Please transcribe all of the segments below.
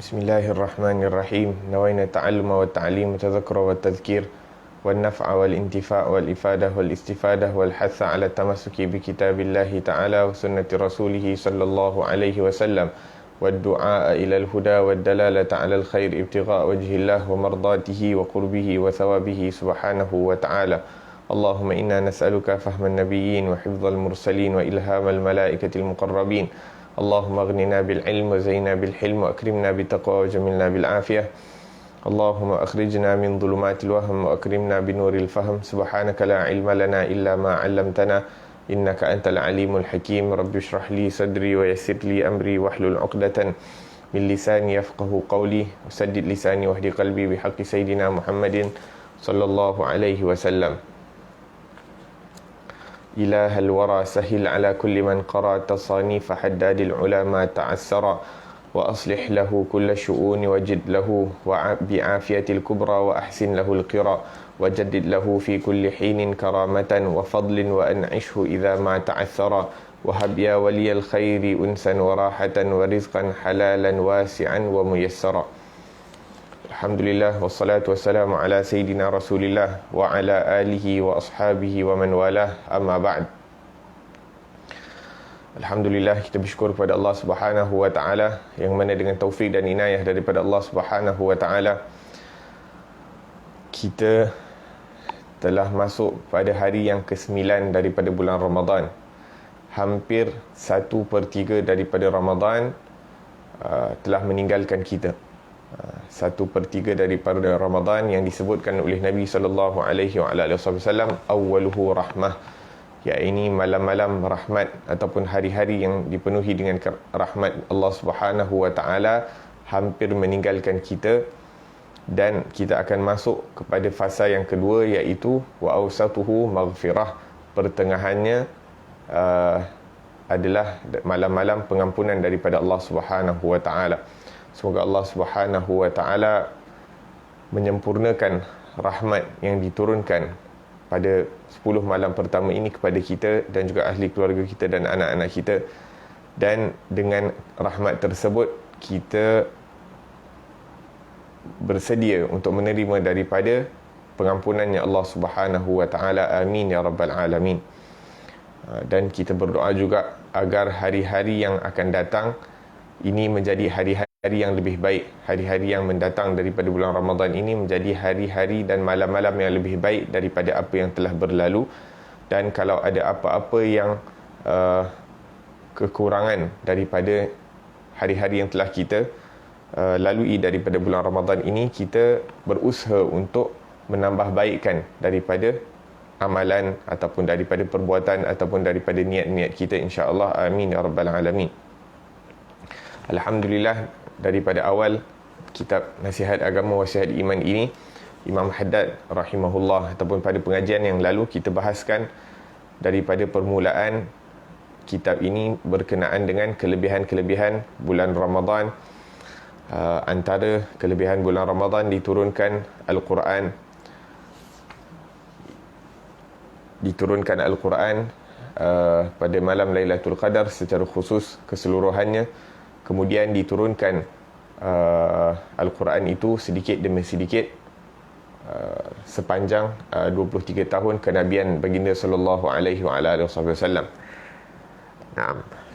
بسم الله الرحمن الرحيم. نوينا التعلم والتعليم والتذكر والتذكير والنفع والانتفاع والإفادة والاستفادة والحث على التمسك بكتاب الله تعالى وسنة رسوله صلى الله عليه وسلم والدعاء إلى الهدى والدلالة على الخير ابتغاء وجه الله ومرضاته وقربه وثوابه سبحانه وتعالى. اللهم إنا نسألك فهم النبيين وحفظ المرسلين وإلهام الملائكة المقربين. اللهم اغننا بالعلم وزينا بالحلم وأكرمنا بالتقوى وجملنا بالعافية. اللهم أخرجنا من ظلمات الوهم وأكرمنا بنور الفهم. سبحانك لا علم لنا إلا ما علمتنا إنك أنت العليم الحكيم. رب اشرح لي صدري ويسر لي أمري واحلل عقدة من لساني يفقه قولي وسدد لساني واهد قلبي بحق سيدنا محمد صلى الله عليه وسلم. إله الورى سهل على كل من قرأ تصانيف حداد العلماء تعسرا وأصلح له كل الشؤون وجد له بعافية الكبرى وأحسن له القرى وجدد له في كل حين كرامة وفضل وأنعشه إذا ما تعثرا وهب يا ولي الخير أنسا وراحة ورزقا حلالا واسعا وميسرا. Alhamdulillah wassalatu wassalamu ala sayyidina Rasulillah wa ala alihi wa ashabihi wa man walah, amma ba'd. Alhamdulillah, kita bersyukur kepada Allah Subhanahu wa taala yang mana dengan taufik dan inayah daripada Allah Subhanahu wa taala kita telah masuk pada hari yang ke-9 daripada bulan Ramadan. Hampir 1/3 daripada Ramadan telah meninggalkan kita. 1/3 daripada Ramadan yang disebutkan oleh Nabi sallallahu alaihi wasallam awwaluhu rahmah, iaitu malam-malam rahmat ataupun hari-hari yang dipenuhi dengan rahmat Allah Subhanahu wa taala hampir meninggalkan kita, dan kita akan masuk kepada fasa yang kedua, iaitu wa awsatuhu maghfirah. Pertengahannya adalah malam-malam pengampunan daripada Allah Subhanahu wa taala. Semoga Allah Subhanahu wa taala menyempurnakan rahmat yang diturunkan pada 10 malam pertama ini kepada kita dan juga ahli keluarga kita dan anak-anak kita, dan dengan rahmat tersebut kita bersedia untuk menerima daripada pengampunannya Allah Subhanahu wa taala. Amin ya rabbal alamin. Dan kita berdoa juga agar hari-hari yang akan datang ini menjadi hari-hari yang lebih baik. Hari-hari yang mendatang daripada bulan Ramadan ini menjadi hari-hari dan malam-malam yang lebih baik daripada apa yang telah berlalu. Dan kalau ada apa-apa yang kekurangan daripada hari-hari yang telah kita lalui daripada bulan Ramadan ini, kita berusaha untuk menambah baikkan daripada amalan ataupun daripada perbuatan ataupun daripada niat-niat kita, insya-Allah. Amin ya rabbal alamin. Alhamdulillah, daripada awal kitab Nasihat Agama Wasiat Iman ini, Imam Haddad rahimahullah, ataupun pada pengajian yang lalu kita bahaskan daripada permulaan kitab ini berkenaan dengan kelebihan-kelebihan bulan Ramadan. Antara kelebihan bulan Ramadan diturunkan Al-Quran. Pada malam Lailatul Qadar secara khusus keseluruhannya. Kemudian diturunkan Al-Quran itu sedikit demi sedikit sepanjang 23 tahun kenabian baginda sallallahu alaihi wasallam.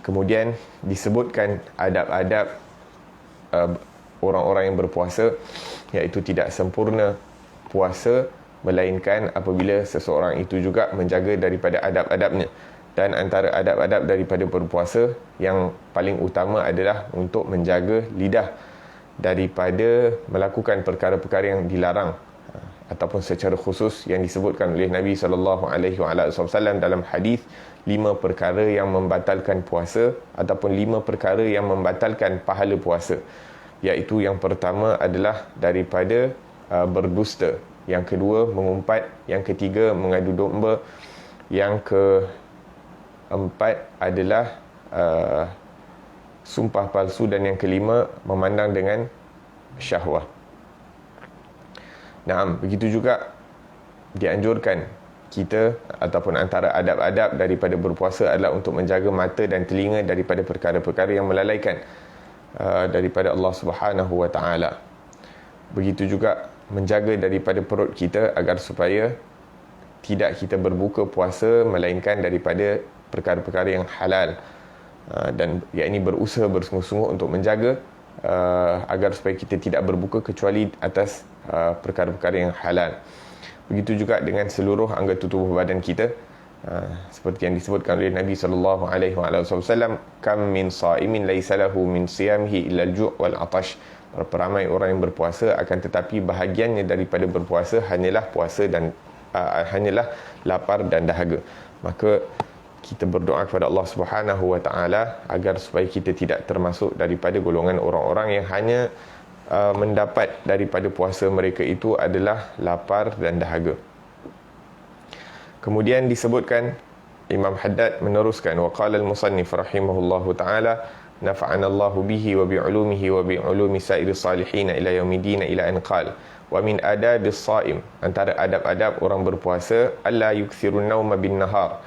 Kemudian disebutkan adab-adab orang-orang yang berpuasa, iaitu tidak sempurna puasa melainkan apabila seseorang itu juga menjaga daripada adab-adabnya. Dan antara adab-adab daripada berpuasa yang paling utama adalah untuk menjaga lidah daripada melakukan perkara-perkara yang dilarang, ataupun secara khusus yang disebutkan oleh Nabi sallallahu alaihi wasallam dalam hadis 5 perkara yang membatalkan puasa ataupun 5 perkara yang membatalkan pahala puasa. Iaitu yang pertama adalah daripada berdusta, yang kedua mengumpat, yang ketiga mengadu domba, yang keempat adalah sumpah palsu, dan yang kelima memandang dengan syahwah. Begitu juga dianjurkan kita, ataupun antara adab-adab daripada berpuasa adalah untuk menjaga mata dan telinga daripada perkara-perkara yang melalaikan. daripada Allah Subhanahu wa taala. Begitu juga menjaga daripada perut kita agar supaya tidak kita berbuka puasa melainkan daripada perkara-perkara yang halal, dan yakni berusaha bersungguh-sungguh untuk menjaga agar supaya kita tidak berbuka kecuali atas perkara-perkara yang halal. Begitu juga dengan seluruh anggota tubuh badan kita, seperti yang disebutkan oleh Nabi sallallahu alaihi wasallam, kam min shaimin laisa lahu min siyamihi illa al-ju' wal 'atash. Ramai orang yang berpuasa akan tetapi bahagiannya daripada berpuasa hanyalah puasa dan hanyalah lapar dan dahaga. Maka kita berdoa kepada Allah Subhanahu wa taala agar supaya kita tidak termasuk daripada golongan orang-orang yang hanya mendapat daripada puasa mereka itu adalah lapar dan dahaga. Kemudian disebutkan, Imam Haddad meneruskan, wa qala al-musannif rahimahullahu taala, nafa'ana Allahu bihi wa bi'ulumihi wa bi'ulumi sa'iri salihin ila yaumidin ila an qala, wa min adabis shaim, antara adab-adab orang berpuasa, alla yukthirun nauma bin nahar,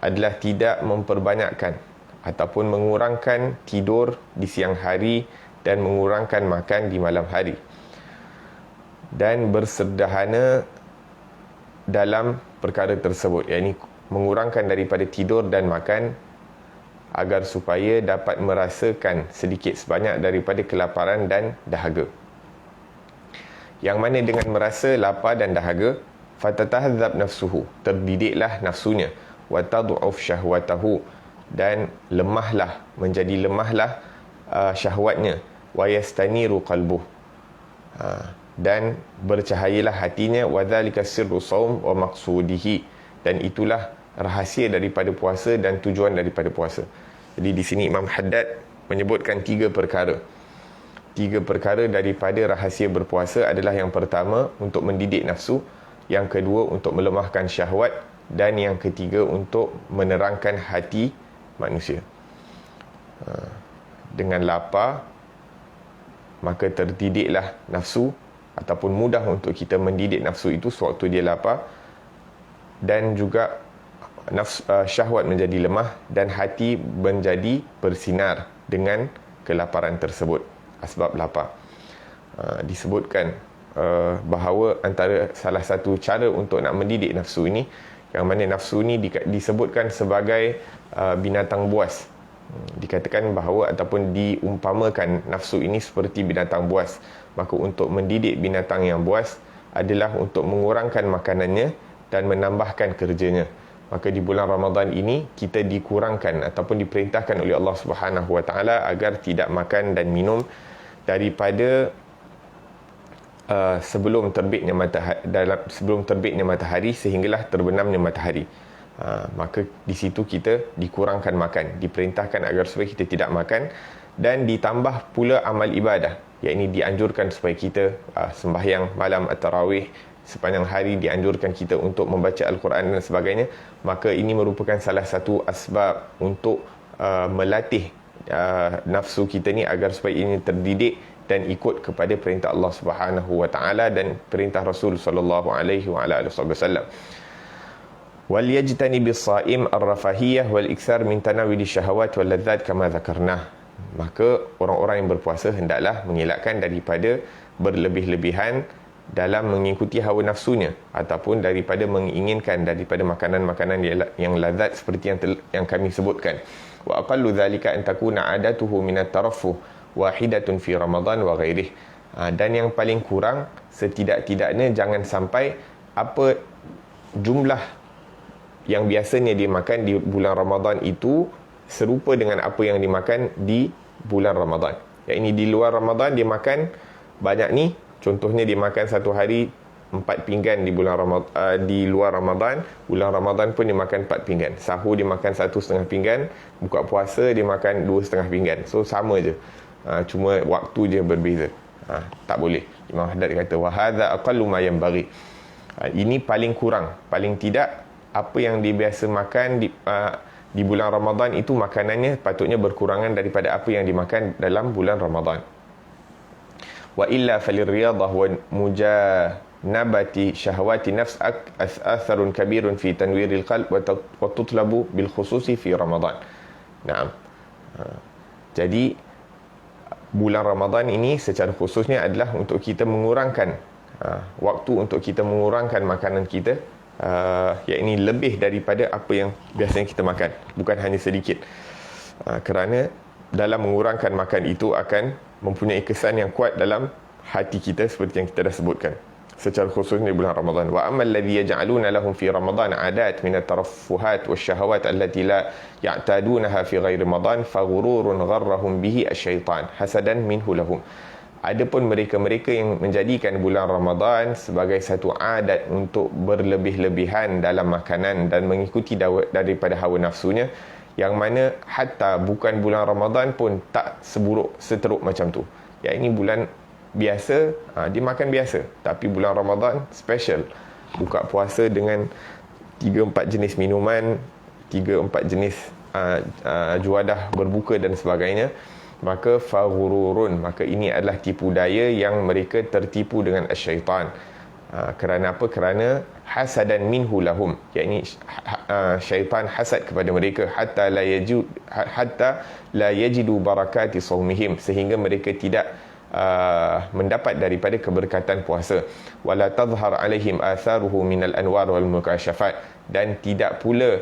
adalah tidak memperbanyakkan ataupun mengurangkan tidur di siang hari dan mengurangkan makan di malam hari, dan bersederhana dalam perkara tersebut, yakni mengurangkan daripada tidur dan makan agar supaya dapat merasakan sedikit sebanyak daripada kelaparan dan dahaga. Yang mana dengan merasa lapar dan dahaga, fatatahadzab nafsuhu, terdidiklah nafsunya, wa tad'uf syahwatahu, dan lemahlah, menjadi lemahlah syahwatnya, wa yastaniru qalbuh, dan bercahayalah hatinya, wa dzalika sirru shaum wa maqsudihi, dan itulah rahsia daripada puasa dan tujuan daripada puasa. Jadi di sini Imam Haddad menyebutkan tiga perkara. Tiga perkara daripada rahsia berpuasa adalah, yang pertama untuk mendidik nafsu, yang kedua untuk melemahkan syahwat, dan yang ketiga untuk menerangkan hati manusia. Dengan lapar maka terdidiklah nafsu, ataupun mudah untuk kita mendidik nafsu itu sewaktu dia lapar, dan juga syahwat menjadi lemah dan hati menjadi bersinar dengan kelaparan tersebut, asbab lapar. Disebutkan bahawa antara salah satu cara untuk nak mendidik nafsu ini, yang mana nafsu ini disebutkan sebagai binatang buas. Dikatakan bahawa ataupun diumpamakan nafsu ini seperti binatang buas. Maka untuk mendidik binatang yang buas adalah untuk mengurangkan makanannya dan menambahkan kerjanya. Maka di bulan Ramadan ini kita dikurangkan ataupun diperintahkan oleh Allah Subhanahu wa taala agar tidak makan dan minum daripada sebelum terbitnya matahari sehinggalah terbenamnya matahari. Maka di situ kita dikurangkan makan, diperintahkan agar supaya kita tidak makan, dan ditambah pula amal ibadah, yakni dianjurkan supaya kita sembahyang malam at-tarawih sepanjang hari, dianjurkan kita untuk membaca Al-Quran dan sebagainya. Maka ini merupakan salah satu asbab untuk melatih nafsu kita ni agar supaya ini terdidik dan ikut kepada perintah Allah Subhanahu wa taala dan perintah Rasul sallallahu alaihi wasallam. Wal yajtani bis-shaim ar-rafahiyah wal iktsar min tanawil syahawat wal ladzat kama dzakarna. Maka orang-orang yang berpuasa hendaklah mengelakkan daripada berlebih-lebihan dalam mengikuti hawa nafsunya, ataupun daripada menginginkan daripada makanan-makanan yang lazat seperti yang kami sebutkan. Wa aqallu dhalika an takuna adatuhu min at-taraffuh wahidatun fi Ramadan wa ghairihi. Dan yang paling kurang setidak-tidaknya jangan sampai apa jumlah yang biasanya dimakan di bulan Ramadan itu serupa dengan apa yang dimakan di bulan Ramadan. Yakni di luar Ramadan dia makan banyak ni. Contohnya dia makan satu hari 4 pinggan di bulan Ramadan, di luar Ramadan. Bulan Ramadan pun dia makan 4 pinggan. Sahur dia makan 1,5 pinggan. Buka puasa dia makan 2,5 pinggan. So sama je. Cuma waktu je berbeza. Tak boleh. Imam Haddad kata wa hadza aqallu ma yanbaghi. Ini paling kurang. Paling tidak apa yang dia biasa makan di bulan Ramadan itu makanannya patutnya berkurangan daripada apa yang dimakan dalam bulan Ramadan. Wa illa falirriyadah wa mujanabati syahwati nafs atharun kabirun fi tanwiril qalb wa tutlabu bil khususi fi Ramadan. Naam. Jadi bulan Ramadan ini secara khususnya adalah untuk kita mengurangkan waktu untuk kita mengurangkan makanan kita, yakni lebih daripada apa yang biasanya kita makan, bukan hanya sedikit. Kerana dalam mengurangkan makan itu akan mempunyai kesan yang kuat dalam hati kita seperti yang kita dah sebutkan, secara khusus di bulan Ramadan. Wa ammal ladzi yaj'aluna lahum fi Ramadan 'adat min at-taraffuhat wasyahawat allati la ya'tadunaha fi ghairi Ramadan faghururun gharrahum bihi asy-syaitan hasadan minhu lahum. Adapun mereka-mereka yang menjadikan bulan Ramadan sebagai satu adat untuk berlebih-lebihan dalam makanan dan mengikuti daripada hawa nafsunya, yang mana hatta bukan bulan Ramadan pun tak seteruk macam tu. Ya, ini bulan biasa, dia makan biasa, tapi bulan Ramadan special, buka puasa dengan 3-4 jenis minuman, 3-4 jenis juadah berbuka dan sebagainya. Maka faghururun, maka ini adalah tipu daya yang mereka tertipu dengan syaitan. Kerana apa? Kerana hasadan minhu lahum, yakni syaitan hasad kepada mereka, hatta la yajidu barakati saumihim, sehingga mereka tidak mendapat daripada keberkatan puasa. Wala tadhhar alaihim atharuhu minal anwar wal mukashafat, dan tidak pula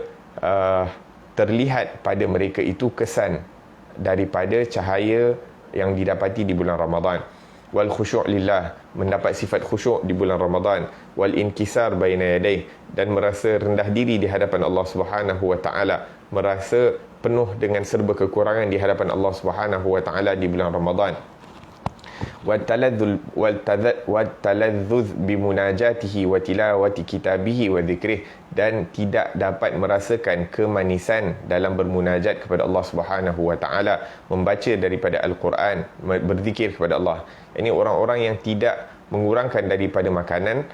terlihat pada mereka itu kesan daripada cahaya yang didapati di bulan Ramadan. Wal khusyu' lillah, mendapat sifat khusyuk di bulan Ramadan. Wal inkisar baina yadayh, dan merasa rendah diri di hadapan Allah Subhanahu wa taala, merasa penuh dengan serba kekurangan di hadapan Allah Subhanahu wa taala di bulan Ramadan. Wataladzuz bimunajatihi wa tilawati kitabihi wa dhikrih, dan tidak dapat merasakan kemanisan dalam bermunajat kepada Allah Subhanahu wa taala, membaca daripada Al-Quran, berzikir kepada Allah. Ini orang-orang yang tidak mengurangkan daripada makanan,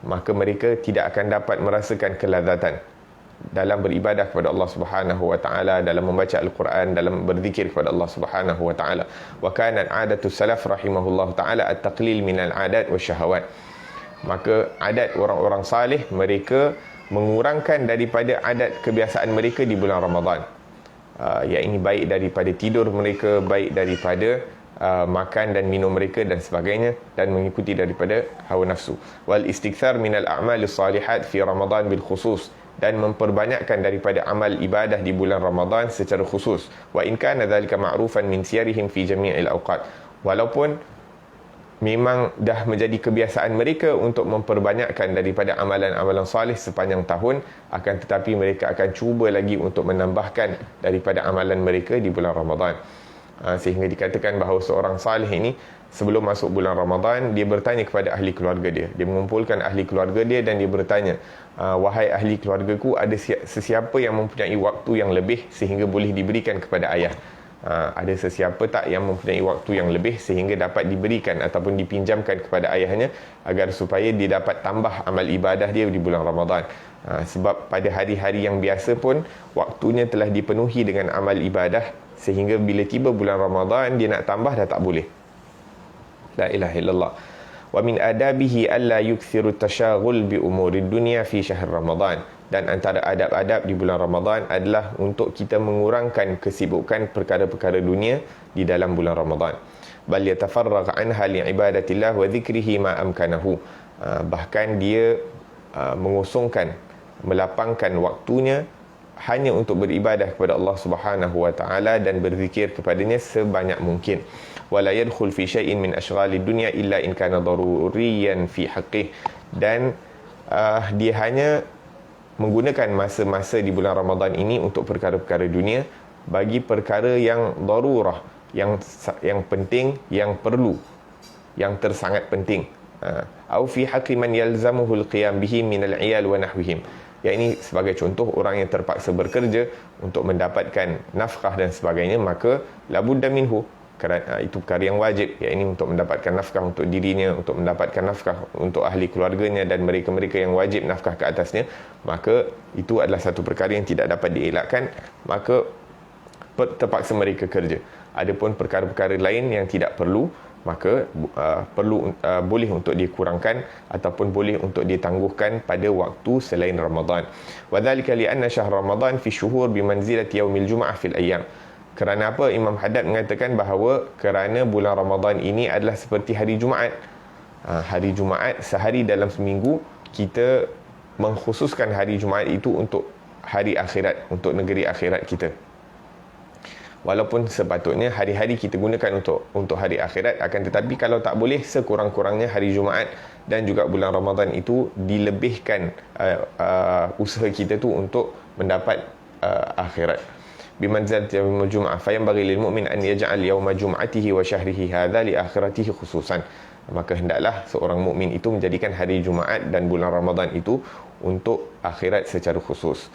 maka mereka tidak akan dapat merasakan kelazatan dalam beribadah kepada Allah Subhanahu wa taala, dalam membaca Al-Quran, dalam berzikir kepada Allah Subhanahu wa taala. Wa kanat 'adatu salaf rahimahullah taala at-taqlil min al-'adat wasyahawat. Maka adat orang-orang salih, mereka mengurangkan daripada adat kebiasaan mereka di bulan Ramadan. Ini baik daripada tidur mereka, baik daripada makan dan minum mereka dan sebagainya, dan mengikuti daripada hawa nafsu. Wal istikthar min al-a'mal as-salihat fi Ramadan bil khusus, dan memperbanyakkan daripada amal ibadah di bulan Ramadan secara khusus. Wa in kana dhalika ma'rufan min siyarihim fi jami'il awqat, walaupun memang dah menjadi kebiasaan mereka untuk memperbanyakkan daripada amalan-amalan salih sepanjang tahun, akan tetapi mereka akan cuba lagi untuk menambahkan daripada amalan mereka di bulan Ramadan. Sehingga dikatakan bahawa seorang salih ini sebelum masuk bulan Ramadan, dia bertanya kepada ahli keluarga dia. Dia mengumpulkan ahli keluarga dia dan dia bertanya, wahai ahli keluargaku, ada sesiapa yang mempunyai waktu yang lebih sehingga boleh diberikan kepada ayah? Ada sesiapa tak yang mempunyai waktu yang lebih sehingga dapat diberikan ataupun dipinjamkan kepada ayahnya, agar supaya dia dapat tambah amal ibadah dia di bulan Ramadan. Sebab pada hari-hari yang biasa pun waktunya telah dipenuhi dengan amal ibadah, sehingga bila tiba bulan Ramadan dia nak tambah dah tak boleh. La ilaha illallah. Wa min adabihi alla yukthiru tashaghul bi umurid dunya fi syahr Ramadan. Dan antara adab-adab di bulan Ramadan adalah untuk kita mengurangkan kesibukan perkara-perkara dunia di dalam bulan Ramadan. Bal yatafarragh anha li ibadatillah wa dhikrihi ma amkanahu. Bahkan dia mengosongkan, melapangkan waktunya hanya untuk beribadah kepada Allah Subhanahu wa taala dan berzikir kepadanya sebanyak mungkin. Wala yadkhul fi syai'in min ashghali dunya illa in kana daruriyan fi haqqih. Dan dia hanya menggunakan masa-masa di bulan Ramadan ini untuk perkara-perkara dunia bagi perkara yang darurah, yang penting, yang perlu, yang tersangat penting. Au fi haqqi man yalzamuhu al-qiyam bihi min al-'iyal wa nahwihim. Ya, ini sebagai contoh orang yang terpaksa bekerja untuk mendapatkan nafkah dan sebagainya, maka labudda minhu, kerana itu perkara yang wajib, ya, ini untuk mendapatkan nafkah untuk dirinya, untuk mendapatkan nafkah untuk ahli keluarganya dan mereka-mereka yang wajib nafkah ke atasnya, maka itu adalah satu perkara yang tidak dapat dielakkan, maka terpaksa mereka kerja. Adapun perkara-perkara lain yang tidak perlu, maka boleh untuk dikurangkan ataupun boleh untuk ditangguhkan pada waktu selain Ramadan. Wa dzalika li anna syahr Ramadan fi syuhur bi manzilati yaumil jum'ah fil ayyam. Kerana apa? Imam Haddad mengatakan bahawa kerana bulan Ramadan ini adalah seperti hari Jumaat. Hari Jumaat, sehari dalam seminggu, kita mengkhususkan hari Jumaat itu untuk hari akhirat, untuk negeri akhirat kita. Walaupun sepatutnya hari-hari kita gunakan untuk hari akhirat, akan tetapi kalau tak boleh, sekurang-kurangnya hari Jumaat dan juga bulan Ramadan itu dilebihkan usaha kita tu untuk mendapat akhirat. Bimanzilati yaumil jum'ah fayanbaghi lil mu'min an yaj'al yauma jum'atihi wa syahrihi hadha li akhiratihi khususan. Maka hendaklah seorang mukmin itu menjadikan hari Jumaat dan bulan Ramadan itu untuk akhirat secara khusus.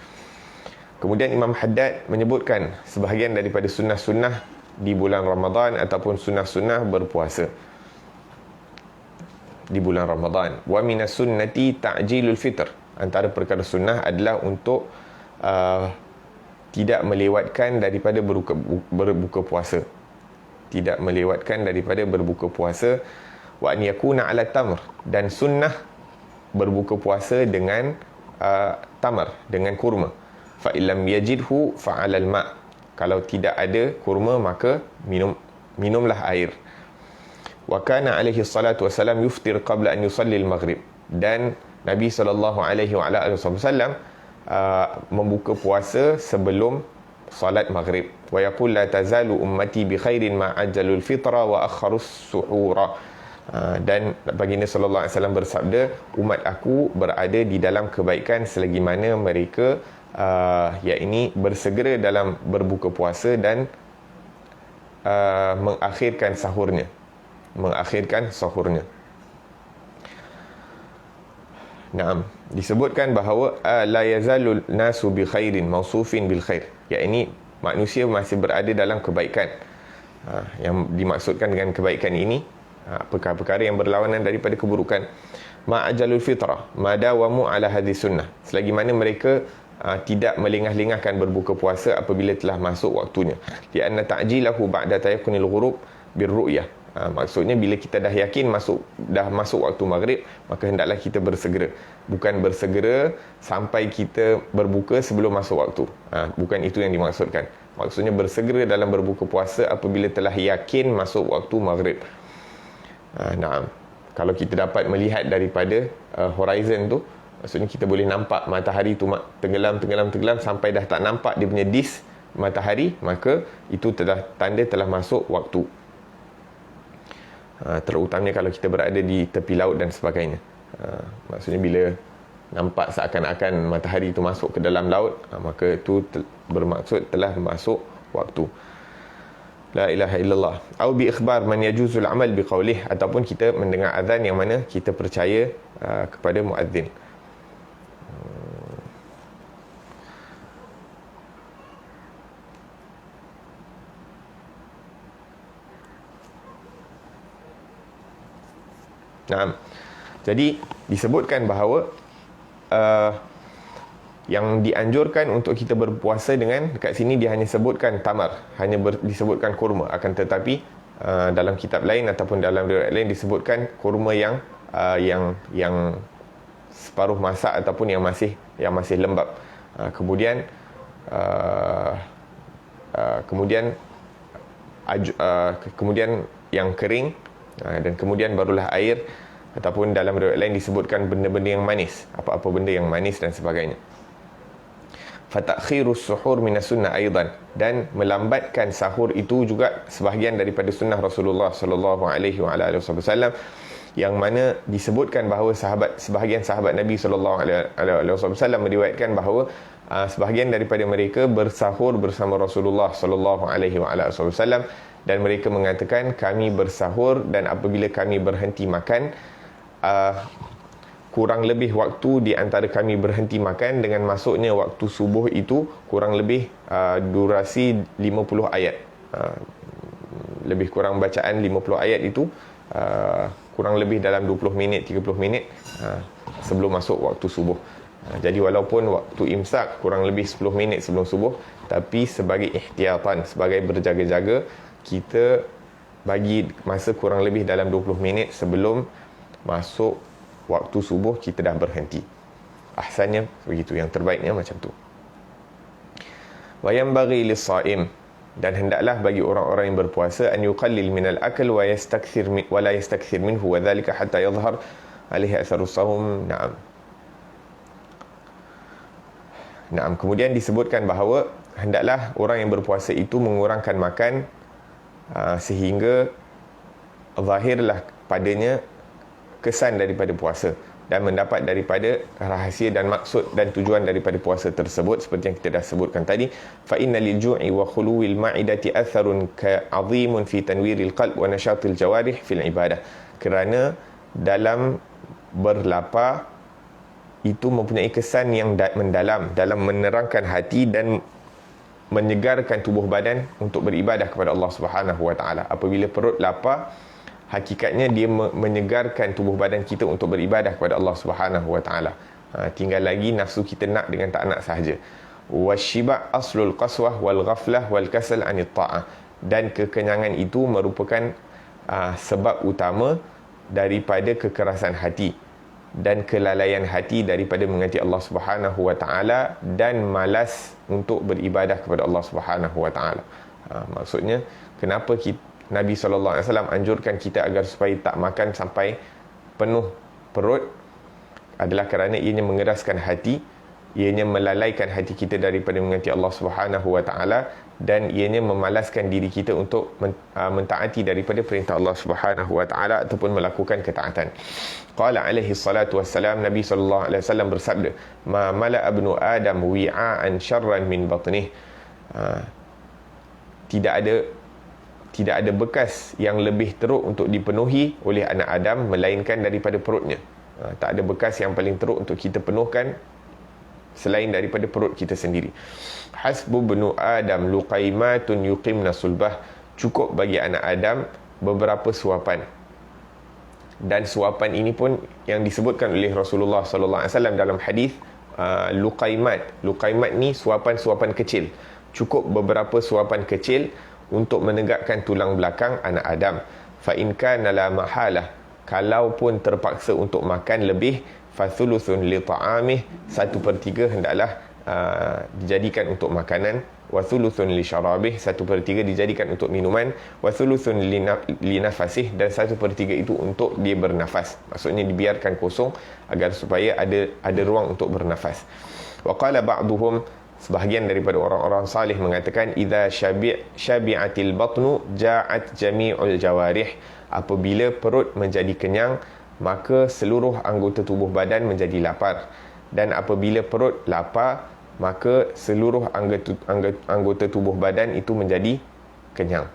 Kemudian Imam Haddad menyebutkan sebahagian daripada sunnah-sunnah di bulan Ramadan ataupun sunnah-sunnah berpuasa di bulan Ramadan. Wa minas sunnati ta'jilul fitr. Antara perkara sunnah adalah untuk tidak melewatkan daripada berbuka puasa. Tidak melewatkan daripada berbuka puasa. Wa an yakuna ala tamr. Dan sunnah berbuka puasa dengan tamar, dengan kurma. Fa illam yajidhu fa 'alal ma'. Kalau tidak ada kurma, maka minumlah air. Wa kana alaihi salatu wasalam yuftir qabla an yusalli al-maghrib. Dan Nabi sallallahu alaihi wasallam membuka puasa sebelum salat maghrib. Wa yaqul la tazalu ummati bi khairin ma ajjalul fitra wa akharus suhura. Dan baginda sallallahu alaihi wasallam bersabda, umat aku berada di dalam kebaikan selagi mana mereka yakni bersegera dalam berbuka puasa dan mengakhirkan sahurnya. Naam, disebutkan bahawa la yazalul nasu bi khairin mausufin bil khair, yakni manusia masih berada dalam kebaikan. Yang dimaksudkan dengan kebaikan ini perkara-perkara yang berlawanan daripada keburukan. Ma'ajalul fitrah madawamu ala hadhihi sunnah, selagi mana mereka tidak melengah-lengahkan berbuka puasa apabila telah masuk waktunya. Di anna ta'jilahu ba'da tayakunil ghurub birru'yah. Maksudnya bila kita dah yakin dah masuk waktu maghrib, maka hendaklah kita bersegera. Bukan bersegera sampai kita berbuka sebelum masuk waktu. Bukan itu yang dimaksudkan. Maksudnya bersegera dalam berbuka puasa apabila telah yakin masuk waktu maghrib. Naam. Kalau kita dapat melihat daripada horizon tu, maksudnya kita boleh nampak matahari tu tenggelam sampai dah tak nampak dia punya disk matahari, maka itu tanda telah masuk waktu. Terutamanya kalau kita berada di tepi laut dan sebagainya. Maksudnya bila nampak seakan-akan matahari itu masuk ke dalam laut, maka itu bermaksud telah masuk waktu. La ilaha illallah. Au bi ikhbar man yajuzul amal bi qawlih, ataupun kita mendengar azan yang mana kita percaya kepada muazzin. Nah, jadi disebutkan bahawa yang dianjurkan untuk kita berpuasa dengan, dekat sini dia hanya sebutkan tamar, disebutkan kurma, akan tetapi dalam kitab lain ataupun dalam riwayat lain disebutkan kurma yang separuh masak ataupun yang masih lembab. Kemudian yang kering, dan kemudian barulah air, ataupun dalam riwayat lain disebutkan benda-benda yang manis, apa-apa benda yang manis dan sebagainya. Fatakhirus suhur minas sunnah aidan, dan melambatkan sahur itu juga sebahagian daripada sunnah Rasulullah sallallahu alaihi wasallam, yang mana disebutkan bahawa sebahagian sahabat Nabi sallallahu alaihi wasallam meriwayatkan bahawa sebahagian daripada mereka bersahur bersama Rasulullah sallallahu alaihi wasallam, dan mereka mengatakan, kami bersahur dan apabila kami berhenti makan, kurang lebih waktu di antara kami berhenti makan dengan masuknya waktu subuh itu kurang lebih durasi 50 ayat. Lebih kurang bacaan 50 ayat itu kurang lebih dalam 20 minit, 30 minit sebelum masuk waktu subuh. Jadi walaupun waktu imsak kurang lebih 10 minit sebelum subuh, tapi sebagai ihtiyatan, sebagai berjaga-jaga, kita bagi masa kurang lebih dalam 20 minit sebelum masuk waktu subuh kita dah berhenti. Ahsannya begitu, yang terbaiknya macam tu. Wa yanbaghi lis-sha'im, Dan hendaklah bagi orang-orang yang berpuasa an yuqallil minal akl wa la yastakthir minhu wa dhalika hatta yadhhar alaihi atharus sawm. Naam, kemudian disebutkan bahawa hendaklah orang yang berpuasa itu mengurangkan makan sehingga zahirlah padanya kesan daripada puasa dan mendapat daripada rahsia dan maksud dan tujuan daripada puasa tersebut, seperti yang kita dah sebutkan tadi. Fa inna lil ju'i wa khuluwil ma'idati atharun ka'azimun fi tanwiril qalb wa nashatil jawarih fil ibadah. Kerana dalam berlapar itu mempunyai kesan yang mendalam dalam menerangkan hati dan menyegarkan tubuh badan untuk beribadah kepada Allah Subhanahu Wa Taala. Apabila perut lapar, hakikatnya dia menyegarkan tubuh badan kita untuk beribadah kepada Allah Subhanahu Wa Taala. Tinggal lagi nafsu kita nak dengan tak nak sahaja. Washiba aslul qaswah wal ghaflah wal kasal anit ta'ah. Dan kekenyangan itu merupakan sebab utama daripada kekerasan hati dan kelalaian hati daripada mengasihi Allah Subhanahu Wa Taala dan malas untuk beribadah kepada Allah Subhanahu Wa Taala. Maksudnya kenapa Nabi SAW anjurkan kita agar supaya tak makan sampai penuh perut adalah kerana ianya mengeraskan hati, ianya melalaikan hati kita daripada mengasihi Allah Subhanahu Wa Taala, dan ianya memalaskan diri kita untuk mentaati daripada perintah Allah Subhanahu Wa Taala ataupun melakukan ketaatan. Qala alaihi salatu wassalam, Nabi sallallahu alaihi wasallam bersabda, ma mala'a ibnu adam wi'an syarran min batnih. Tidak ada bekas yang lebih teruk untuk dipenuhi oleh anak Adam melainkan daripada perutnya. Tak ada bekas yang paling teruk untuk kita penuhkan selain daripada perut kita sendiri. Hasbu ibnu adam luqaimatun yuqimna sulbah. Cukup bagi anak Adam beberapa suapan. Dan suapan ini pun yang disebutkan oleh Rasulullah sallallahu alaihi wasallam dalam hadis luqaimat. Luqaimat ni suapan-suapan kecil. Cukup beberapa suapan kecil untuk menegakkan tulang belakang anak Adam. Fa in kana la mahalah, kalau pun terpaksa untuk makan lebih, fathuluthun li ta'amih, 1/3 hendaklah dijadikan untuk makanan, wa thuluthun li syarabih, 1/3 dijadikan untuk minuman, wa thuluthun li nafasih, dan 1/3 itu untuk dia bernafas. Maksudnya dibiarkan kosong agar supaya ada ruang untuk bernafas. Wa qala ba'duhum, sebahagian daripada orang-orang salih mengatakan, idza syabi'atil batnu ja'at jami'ul jawarih. Apabila perut menjadi kenyang, maka seluruh anggota tubuh badan menjadi lapar. Dan apabila perut lapar, maka seluruh anggota tubuh badan itu menjadi kenyang.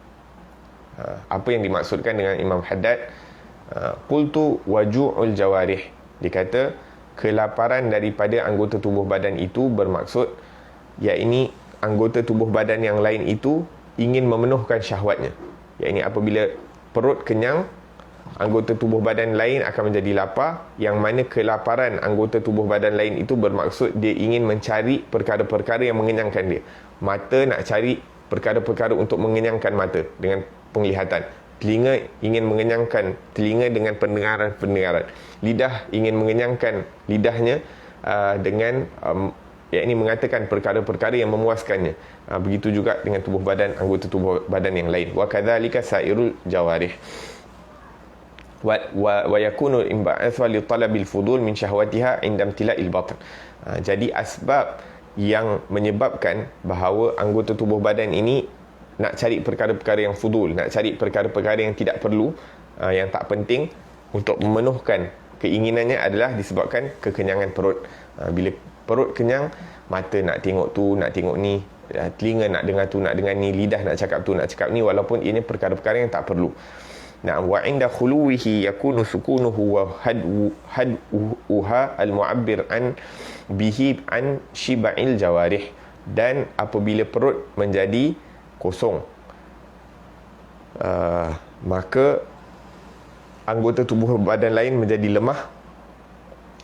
Apa yang dimaksudkan dengan Imam Haddad? Qultu waju'ul jawarih. Dia kata kelaparan daripada anggota tubuh badan itu bermaksud, yakni anggota tubuh badan yang lain itu ingin memenuhkan syahwatnya. Yakni apabila perut kenyang, anggota tubuh badan lain akan menjadi lapar, yang mana kelaparan anggota tubuh badan lain itu bermaksud dia ingin mencari perkara-perkara yang mengenyangkan dia. Mata nak cari perkara-perkara untuk mengenyangkan mata dengan penglihatan. Telinga ingin mengenyangkan telinga dengan pendengaran. Lidah ingin mengenyangkan lidahnya dengan yakni mengatakan perkara-perkara yang memuaskannya. Begitu juga dengan tubuh badan, anggota tubuh badan yang lain. Wa kadzalika sairul jawarih. Wa yakunu imba'atha li talabil fudul min syahwatiha inda imtila'il batn. Jadi asbab yang menyebabkan bahawa anggota tubuh badan ini nak cari perkara-perkara yang fudul, nak cari perkara-perkara yang tidak perlu, yang tak penting, untuk memenuhkan keinginannya adalah disebabkan kekenyangan perut. Bila perut kenyang, mata nak tengok tu, nak tengok ni, telinga nak dengar tu, nak dengar ni, lidah nak cakap tu, nak cakap ni, walaupun ianya perkara-perkara yang tak perlu. Nah, wa inda khuluwihi yakunu sukunuhu wa had'uha al-mu'abbir an bihi an shiba'il jawarih. Dan apabila perut menjadi kosong, maka anggota tubuh badan lain menjadi lemah,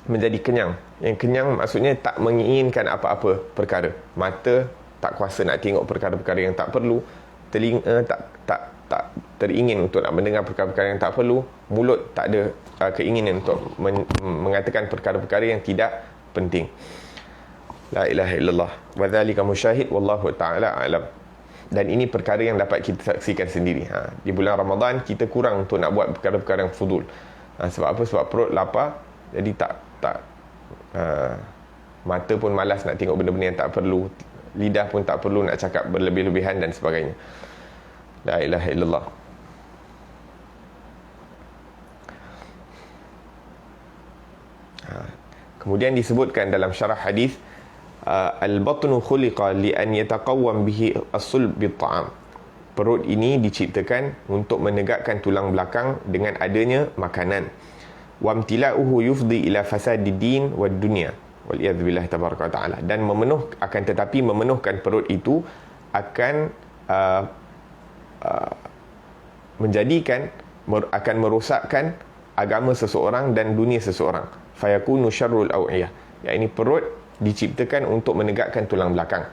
menjadi kenyang. Yang kenyang maksudnya tak menginginkan apa-apa perkara. Mata tak kuasa nak tengok perkara-perkara yang tak perlu, telinga tak teringin untuk nak mendengar perkara-perkara yang tak perlu, mulut tak ada keinginan untuk mengatakan perkara-perkara yang tidak penting. La ilaha illallah wa dzalika musyahid wallahu ta'ala a'lam. Dan ini perkara yang dapat kita saksikan sendiri. Di bulan Ramadan kita kurang untuk nak buat perkara-perkara yang fudul. Sebab apa? Sebab perut lapar, jadi tak mata pun malas nak tengok benda-benda yang tak perlu, lidah pun tak perlu nak cakap berlebih-lebihan dan sebagainya. La ilaha illallah. Kemudian disebutkan dalam syarah hadis, al-batnu khuliqa li an yataqawwam bihi as-sulb bit-ta'am. Perut ini diciptakan untuk menegakkan tulang belakang dengan adanya makanan. Wa imtila'uhu yufdi ila fasadid din wad dunya. Wal iyad billah tabaraka taala. Dan tetapi memenuhkan perut itu akan akan merosakkan agama seseorang dan dunia seseorang. Fayakunu syarrul aw'iyah. Ini perut diciptakan untuk menegakkan tulang belakang.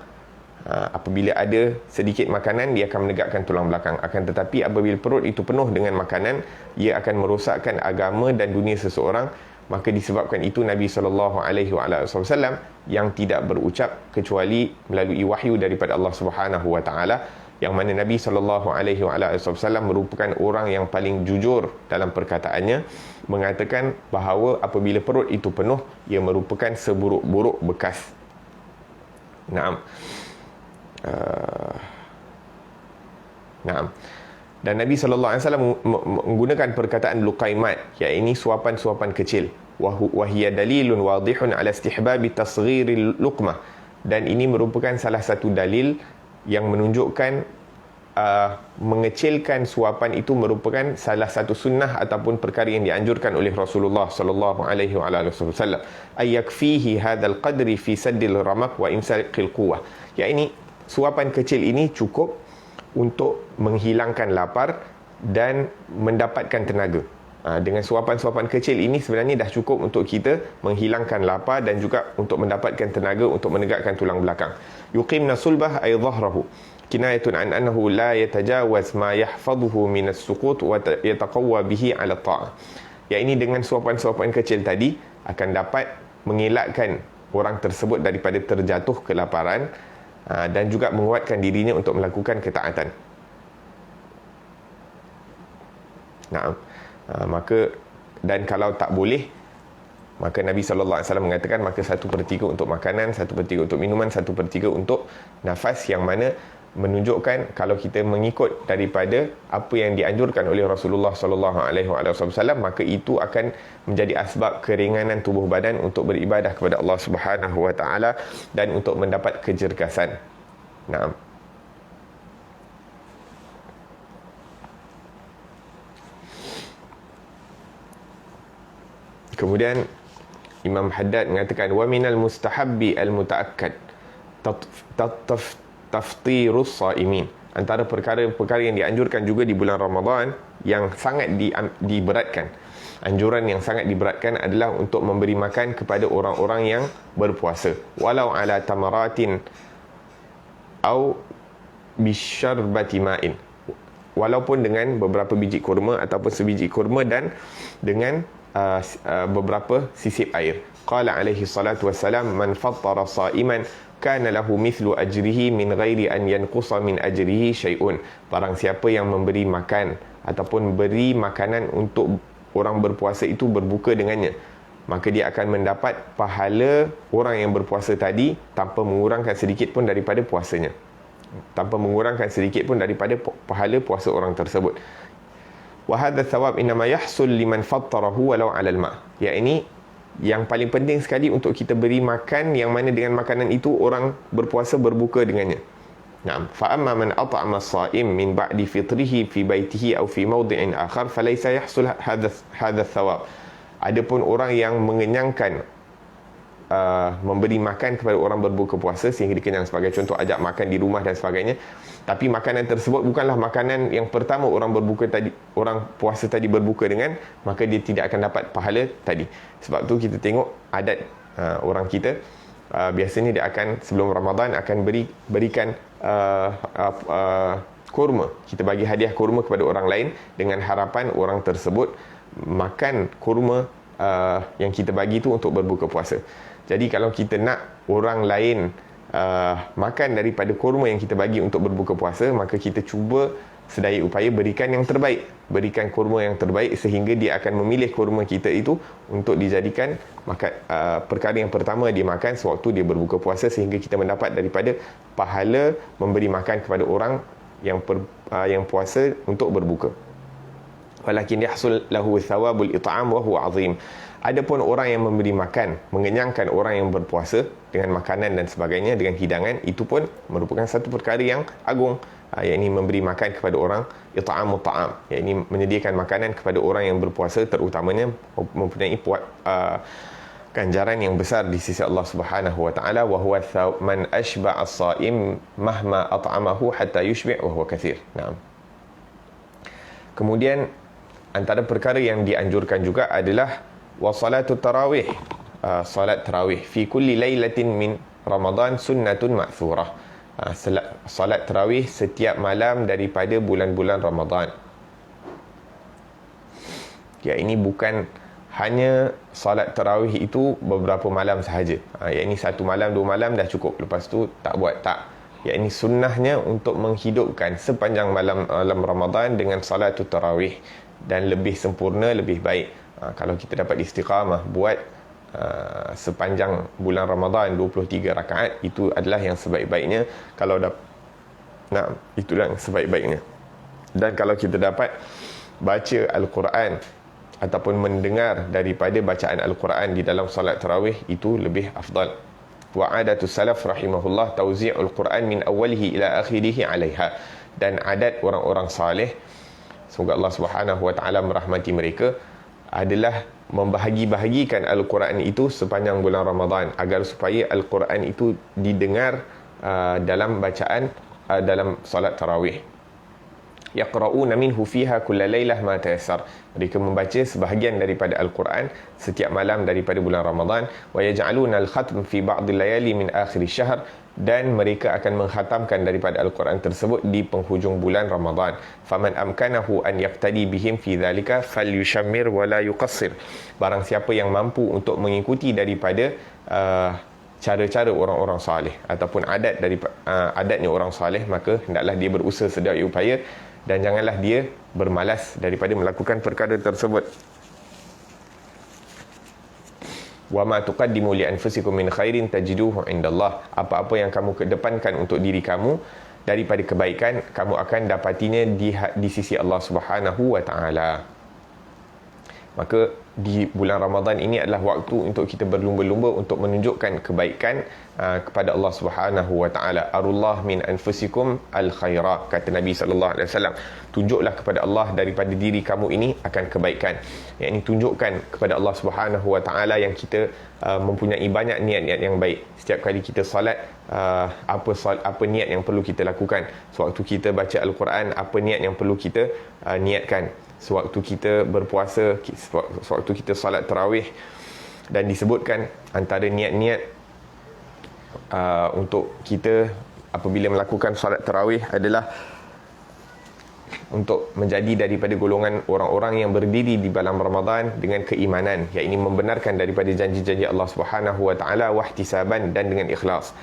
Apabila ada sedikit makanan, dia akan menegakkan tulang belakang. Akan tetapi apabila perut itu penuh dengan makanan, ia akan merosakkan agama dan dunia seseorang. Maka disebabkan itu Nabi SAW yang tidak berucap kecuali melalui wahyu daripada Allah Subhanahu Wa Taala, yang mana Nabi SAW merupakan orang yang paling jujur dalam perkataannya, mengatakan bahawa apabila perut itu penuh, ia merupakan seburuk-buruk bekas. Naam. Dan Nabi SAW menggunakan perkataan luqaimat, iaitu suapan-suapan kecil. Wahia dalilun wadihun ala istihbabi tasghiril luqmah. Dan ini merupakan salah satu dalil yang menunjukkan mengecilkan suapan itu merupakan salah satu sunnah ataupun perkara yang dianjurkan oleh Rasulullah sallallahu alaihi wasallam. Ayakfihi hadzal qadri fi saddil ramak wa imsakil quwwah. Iaitu suapan kecil ini cukup untuk menghilangkan lapar dan mendapatkan tenaga. Dengan suapan-suapan kecil ini sebenarnya dah cukup untuk kita menghilangkan lapar dan juga untuk mendapatkan tenaga untuk menegakkan tulang belakang. Yuqimna sulbah ay dhahrahu. Kinayatun an annahu la yatajawaz ma yahfazuhu min as-suqut wa yataqawwa bihi 'ala ta'ah. Ini dengan suapan-suapan kecil tadi akan dapat mengelakkan orang tersebut daripada terjatuh kelaparan dan juga menguatkan dirinya untuk melakukan ketaatan. Maka, dan kalau tak boleh, maka Nabi SAW mengatakan maka 1/3 untuk makanan, 1/3 untuk minuman, 1/3 untuk nafas, yang mana menunjukkan kalau kita mengikut daripada apa yang dianjurkan oleh Rasulullah SAW, maka itu akan menjadi asbab keringanan tubuh badan untuk beribadah kepada Allah Subhanahu Wa Taala dan untuk mendapat kecergasan. Kemudian Imam Haddad mengatakan wa minal mustahabbi al-mutaakkad taftirus shaimin. Antara perkara-perkara yang dianjurkan juga di bulan Ramadan yang sangat diberatkan. Anjuran yang sangat diberatkan adalah untuk memberi makan kepada orang-orang yang berpuasa, walau ala tamaratin au bisyarbati ma'in, walaupun dengan beberapa biji kurma ataupun sebiji kurma dan dengan beberapa sisip air. Qala alaihi salatu wassalam, man fattara sa'iman kana lahu mithlu ajrihi min ghairi an yanqusa min ajrihi syai'un. Barang siapa yang memberi makan ataupun beri makanan untuk orang berpuasa itu, berbuka dengannya, maka dia akan mendapat pahala orang yang berpuasa tadi tanpa mengurangkan sedikit pun daripada puasanya, tanpa mengurangkan sedikit pun daripada pahala puasa orang tersebut. Wa hadha thawab inma yahsul liman fattarahu walau 'ala al-ma'. Ini yang paling penting sekali untuk kita beri makan, yang mana dengan makanan itu orang berpuasa berbuka dengannya. Fa amma man at'ama as-sha'im min ba'di fitrihi fi baitihi aw fi mawdi'in akhar falaysa yahsul hadha thawab. Adapun orang yang mengenyangkan, memberi makan kepada orang berbuka puasa sehingga dikenyang, sebagai contoh ajak makan di rumah dan sebagainya, tapi makanan tersebut bukanlah makanan yang pertama orang puasa tadi berbuka dengan, maka dia tidak akan dapat pahala tadi. Sebab tu kita tengok adat orang kita, biasanya dia akan sebelum Ramadan akan berikan kurma. Kita bagi hadiah kurma kepada orang lain dengan harapan orang tersebut makan kurma yang kita bagi itu untuk berbuka puasa. Jadi kalau kita nak orang lain makan daripada kurma yang kita bagi untuk berbuka puasa, maka kita cuba sedaya upaya berikan yang terbaik, berikan kurma yang terbaik, sehingga dia akan memilih kurma kita itu untuk dijadikan makan, perkara yang pertama dia makan sewaktu dia berbuka puasa, sehingga kita mendapat daripada pahala memberi makan kepada orang yang puasa untuk berbuka. Walakin yahsul lahu thawabul it'am wa huwa azim. Adapun orang yang memberi makan, mengenyangkan orang yang berpuasa dengan makanan dan sebagainya, dengan hidangan, itu pun merupakan satu perkara yang agung, iaitu memberi makan kepada orang, it'amut ta'am, iaitu menyediakan makanan kepada orang yang berpuasa, terutamanya mempunyai ganjaran yang besar di sisi Allah Subhanahu wa taala. Wa huwa man ashba'a as-sha'im mahma at'amahu hatta yushbi' wa huwa katsir. Naam. Kemudian antara perkara yang dianjurkan juga adalah wasalatu tarawih, salat tarawih fi kulli lailatin min Ramadan sunnatun ma'thurah. Salat tarawih setiap malam daripada bulan-bulan Ramadan. Ya, ini bukan hanya salat tarawih itu beberapa malam sahaja. Ya, ini satu malam, dua malam dah cukup, lepas tu tak buat, tak. Ya, ini sunnahnya untuk menghidupkan sepanjang malam Ramadan dengan salat tarawih, dan lebih sempurna, lebih baik kalau kita dapat istiqamah buat sepanjang bulan Ramadan 23 rakaat, itu adalah yang sebaik-baiknya. Kalau itulah yang sebaik-baiknya. Dan kalau kita dapat baca Al-Quran ataupun mendengar daripada bacaan Al-Quran di dalam salat tarawih, itu lebih afdal. Wa adatus salaf rahimahullah tauzi'ul Quran min awwalihi ila akhirih 'alaiha. Dan adat orang-orang saleh, semoga Allah Subhanahu wa taala merahmati mereka, adalah membahagi-bahagikan Al-Quran itu sepanjang bulan Ramadan, agar supaya Al-Quran itu didengar dalam bacaan dalam salat tarawih. Yaqra'una minhu fiha kulla lailah ma tayassar. Mereka membaca sebahagian daripada Al-Quran setiap malam daripada bulan Ramadan. Wa yaj'aluna al-khatm fi ba'd al-layali min akhir ash-shahr. Dan mereka akan menghatamkan daripada Al-Quran tersebut di penghujung bulan Ramadan. Faman amkanahu an yaqtadi bihim fi dhalika falyushammir wa la yuqassir. Barang siapa yang mampu untuk mengikuti daripada cara-cara orang-orang saleh ataupun adatnya orang saleh, maka hendaklah dia berusaha sedaya upaya, dan janganlah dia bermalas daripada melakukan perkara tersebut. Wa ma tuqaddimu li anfusikum min khairin tajiduhu indallah. Apa-apa yang kamu kedepankan untuk diri kamu daripada kebaikan, kamu akan dapatinya di sisi Allah Subhanahu wa taala. Maka di bulan Ramadan ini adalah waktu untuk kita berlumba-lumba untuk menunjukkan kebaikan kepada Allah Subhanahu wa taala. Arullah min anfusikum al khaira, kata Nabi sallallahu alaihi wasallam. Tunjuklah kepada Allah daripada diri kamu ini akan kebaikan. Yang ini tunjukkan kepada Allah Subhanahu wa taala yang kita mempunyai banyak niat-niat yang baik. Setiap kali kita solat, apa niat yang perlu kita lakukan? Sewaktu kita baca Al-Quran, apa niat yang perlu kita niatkan? Sewaktu kita berpuasa, sewaktu kita salat tarawih. Dan disebutkan antara niat-niat untuk kita apabila melakukan salat tarawih adalah untuk menjadi daripada golongan orang-orang yang berdiri di dalam Ramadan dengan keimanan, iaitu membenarkan daripada janji-janji Allah Subhanahu wa taala, wahtisaban, dan dengan ikhlas.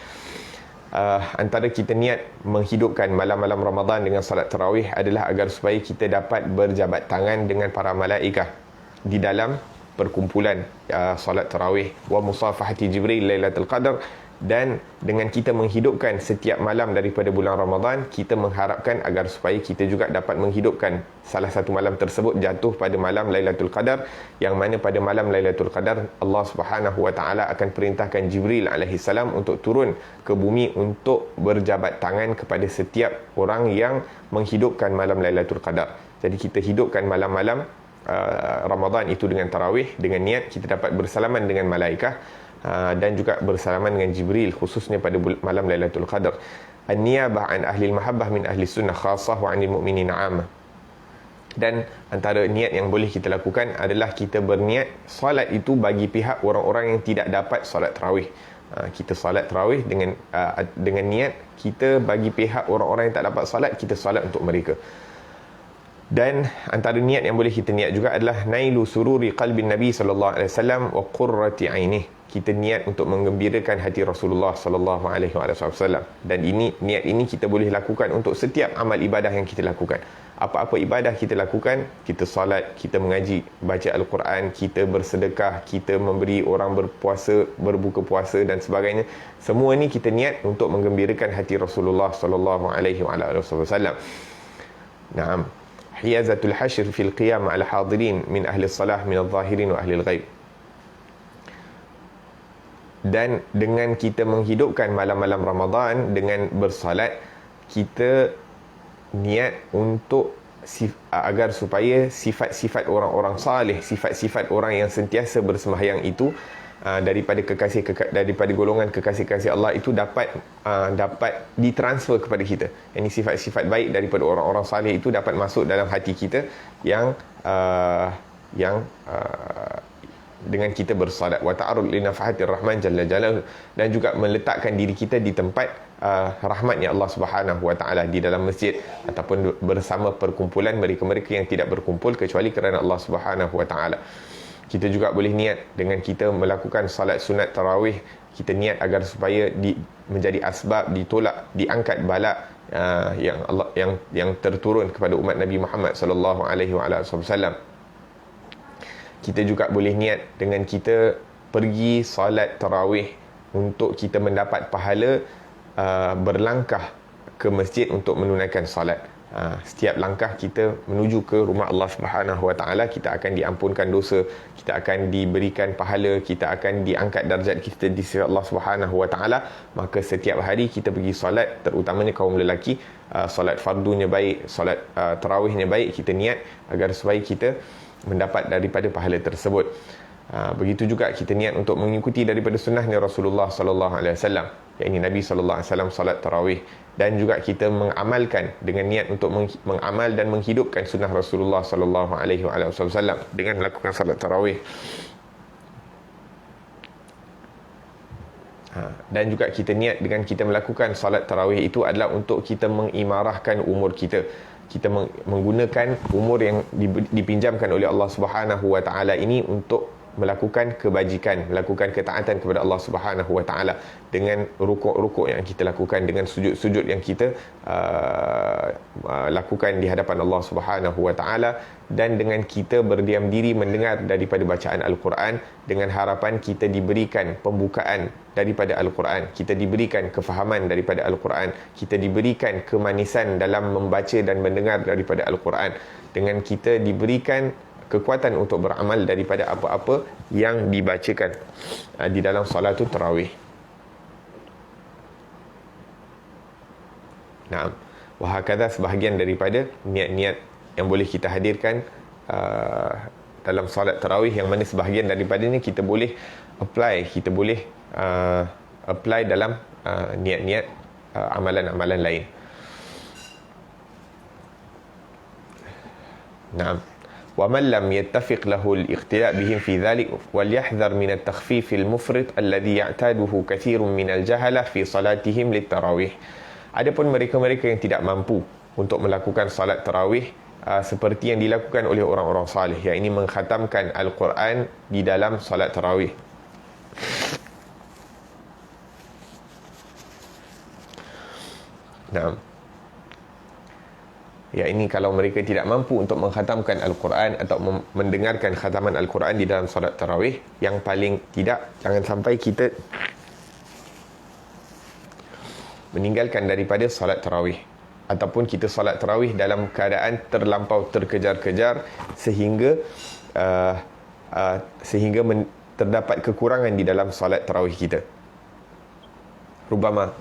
Antara kita niat menghidupkan malam-malam Ramadan dengan salat tarawih adalah agar supaya kita dapat berjabat tangan dengan para malaikah di dalam perkumpulan salat tarawih. Wa musafahati Jibril Lailatul Qadar. Dan dengan kita menghidupkan setiap malam daripada bulan Ramadan, kita mengharapkan agar supaya kita juga dapat menghidupkan salah satu malam tersebut jatuh pada malam Lailatul Qadar, yang mana pada malam Lailatul Qadar Allah Subhanahu wa taala akan perintahkan Jibril alaihi salam untuk turun ke bumi untuk berjabat tangan kepada setiap orang yang menghidupkan malam Lailatul Qadar. Jadi kita hidupkan malam-malam Ramadan itu dengan tarawih, dengan niat kita dapat bersalaman dengan malaikah, dan juga bersalaman dengan Jibril, khususnya pada malam Lailatul Qadar. An-niyabah an ahli al-mahabbah min ahli sunnah khassah wa 'anil mu'minin 'ammah. Dan antara niat yang boleh kita lakukan adalah kita berniat solat itu bagi pihak orang-orang yang tidak dapat solat tarawih. Kita solat tarawih dengan niat kita bagi pihak orang-orang yang tak dapat solat, kita solat untuk mereka. Dan antara niat yang boleh kita niat juga adalah nailu sururi qalbin Nabi sallallahu alaihi wasallam wa qurrati ainih. kita niat untuk menggembirakan hati Rasulullah sallallahu alaihi wasallam. Dan niat ini kita boleh lakukan untuk setiap amal ibadah yang kita lakukan. Apa-apa ibadah kita lakukan, kita solat, kita mengaji, baca Al-Quran, kita bersedekah, kita memberi orang berpuasa, berbuka puasa dan sebagainya. Semua ni kita niat untuk menggembirakan hati Rasulullah sallallahu alaihi wasallam. Naam. Hiyazatul hashr fil qiyam al hadirin min ahli salah min al-zahirin wa ahli al-ghaib. Dan dengan kita menghidupkan malam-malam Ramadan dengan bersalat, kita niat untuk agar supaya sifat-sifat orang-orang salih, sifat-sifat orang yang sentiasa bersembahyang itu daripada golongan kekasih-kekasih Allah itu dapat ditransfer kepada kita. Ini sifat-sifat baik daripada orang-orang salih itu dapat masuk dalam hati kita yang dengan kita bersalat wa ta'arud li nafahatir rahman jalla jalaluhu, dan juga meletakkan diri kita di tempat rahmatnya Allah Subhanahu wa taala di dalam masjid ataupun bersama perkumpulan mereka-mereka yang tidak berkumpul kecuali kerana Allah Subhanahu wa taala. Kita juga boleh niat dengan kita melakukan salat sunat tarawih, kita niat agar supaya menjadi asbab ditolak, diangkat bala yang terturun kepada umat Nabi Muhammad sallallahu alaihi wasallam. Kita juga boleh niat dengan kita pergi salat tarawih untuk kita mendapat pahala berlangkah ke masjid untuk menunaikan salat. Setiap langkah kita menuju ke rumah Allah Subhanahu wa taala, kita akan diampunkan dosa, kita akan diberikan pahala, kita akan diangkat darjat kita di sisi Allah Subhanahu wa taala. Maka setiap hari kita pergi solat, terutamanya kaum lelaki, solat fardunya baik, solat tarawihnya baik, kita niat agar supaya kita mendapat daripada pahala tersebut. Begitu juga kita niat untuk mengikuti daripada sunnahnya Rasulullah sallallahu alaihi wasallam, yakni Nabi sallallahu alaihi wasallam salat tarawih, dan juga kita mengamalkan dengan niat untuk mengamal dan menghidupkan sunnah Rasulullah sallallahu alaihi wasallam dengan melakukan salat tarawih. Dan juga kita niat dengan kita melakukan salat tarawih itu adalah untuk kita mengimarahkan umur kita. Kita menggunakan umur yang dipinjamkan oleh Allah Subhanahu wa taala ini untuk melakukan kebajikan, melakukan ketaatan kepada Allah Subhanahu wa taala dengan rukuk-rukuk yang kita lakukan, dengan sujud-sujud yang kita lakukan di hadapan Allah Subhanahu wa taala, dan dengan kita berdiam diri mendengar daripada bacaan Al-Quran dengan harapan kita diberikan pembukaan daripada Al-Quran, kita diberikan kefahaman daripada Al-Quran, kita diberikan kemanisan dalam membaca dan mendengar daripada Al-Quran, dengan kita diberikan kekuatan untuk beramal daripada apa-apa yang dibacakan di dalam salatul tarawih. Naam. Wa hakadha, sebahagian daripada niat-niat yang boleh kita hadirkan dalam salat tarawih, yang mana sebahagian daripadanya kita boleh apply, kita boleh apply dalam niat-niat amalan-amalan lain. Naam. ومن لم يتفق له الاقتداء بهم في ذلك وليحذر من التخفيف المفرط الذي يعتاده كثير من الجهلة في صلاتهم للتراويح. Adapun mereka-mereka yang tidak mampu untuk melakukan salat tarawih seperti yang dilakukan oleh orang-orang salih, yang ini mengkhatamkan Al-Quran di dalam salat tarawih. Nah, ya, ini kalau mereka tidak mampu untuk mengkhatamkan Al-Quran atau mendengarkan khataman Al-Quran di dalam solat tarawih, yang paling tidak jangan sampai kita meninggalkan daripada solat tarawih, ataupun kita solat tarawih dalam keadaan terlampau terkejar-kejar sehingga terdapat kekurangan di dalam solat tarawih kita. Rubama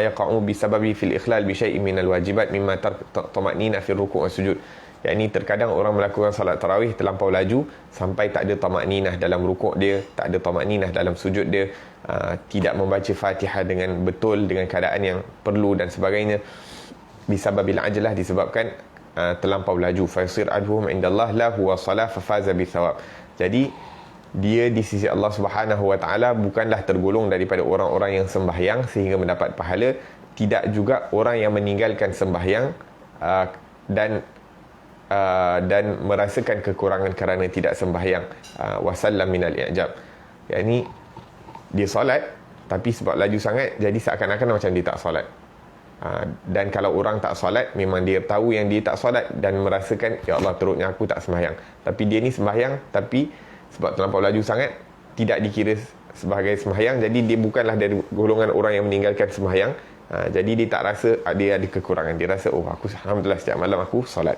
yaqa'u bisababi fil ikhlal bi syai'in minal wajibat mimma tamanina fi ruku' wa sujud. Yang ini terkadang orang melakukan salat tarawih terlampau laju sampai tak ada tamakninah dalam rukuk dia, tak ada tamakninah dalam sujud dia, tidak membaca Fatihah dengan betul, dengan keadaan yang perlu dan sebagainya. Bisababil ajlah, disebabkan terlampau laju. Fasir adhum indallah la huwa salah fafaza bi thawab. Jadi dia di sisi Allah Subhanahu wa taala bukanlah tergolong daripada orang-orang yang sembahyang sehingga mendapat pahala, tidak juga orang yang meninggalkan sembahyang dan merasakan kekurangan kerana tidak sembahyang. Wasallam minal i'jab. Yakni dia solat, tapi sebab laju sangat, jadi seakan-akan macam dia tak solat. Dan kalau orang tak solat, memang dia tahu yang dia tak solat dan merasakan, ya Allah, teruknya aku tak sembahyang. Tapi dia ni sembahyang, tapi sebab terlampau laju sangat, tidak dikira sebagai sembahyang. Jadi dia bukanlah dari golongan orang yang meninggalkan sembahyang. Jadi dia tak rasa dia ada kekurangan. Dia rasa, oh, aku alhamdulillah setiap malam aku solat.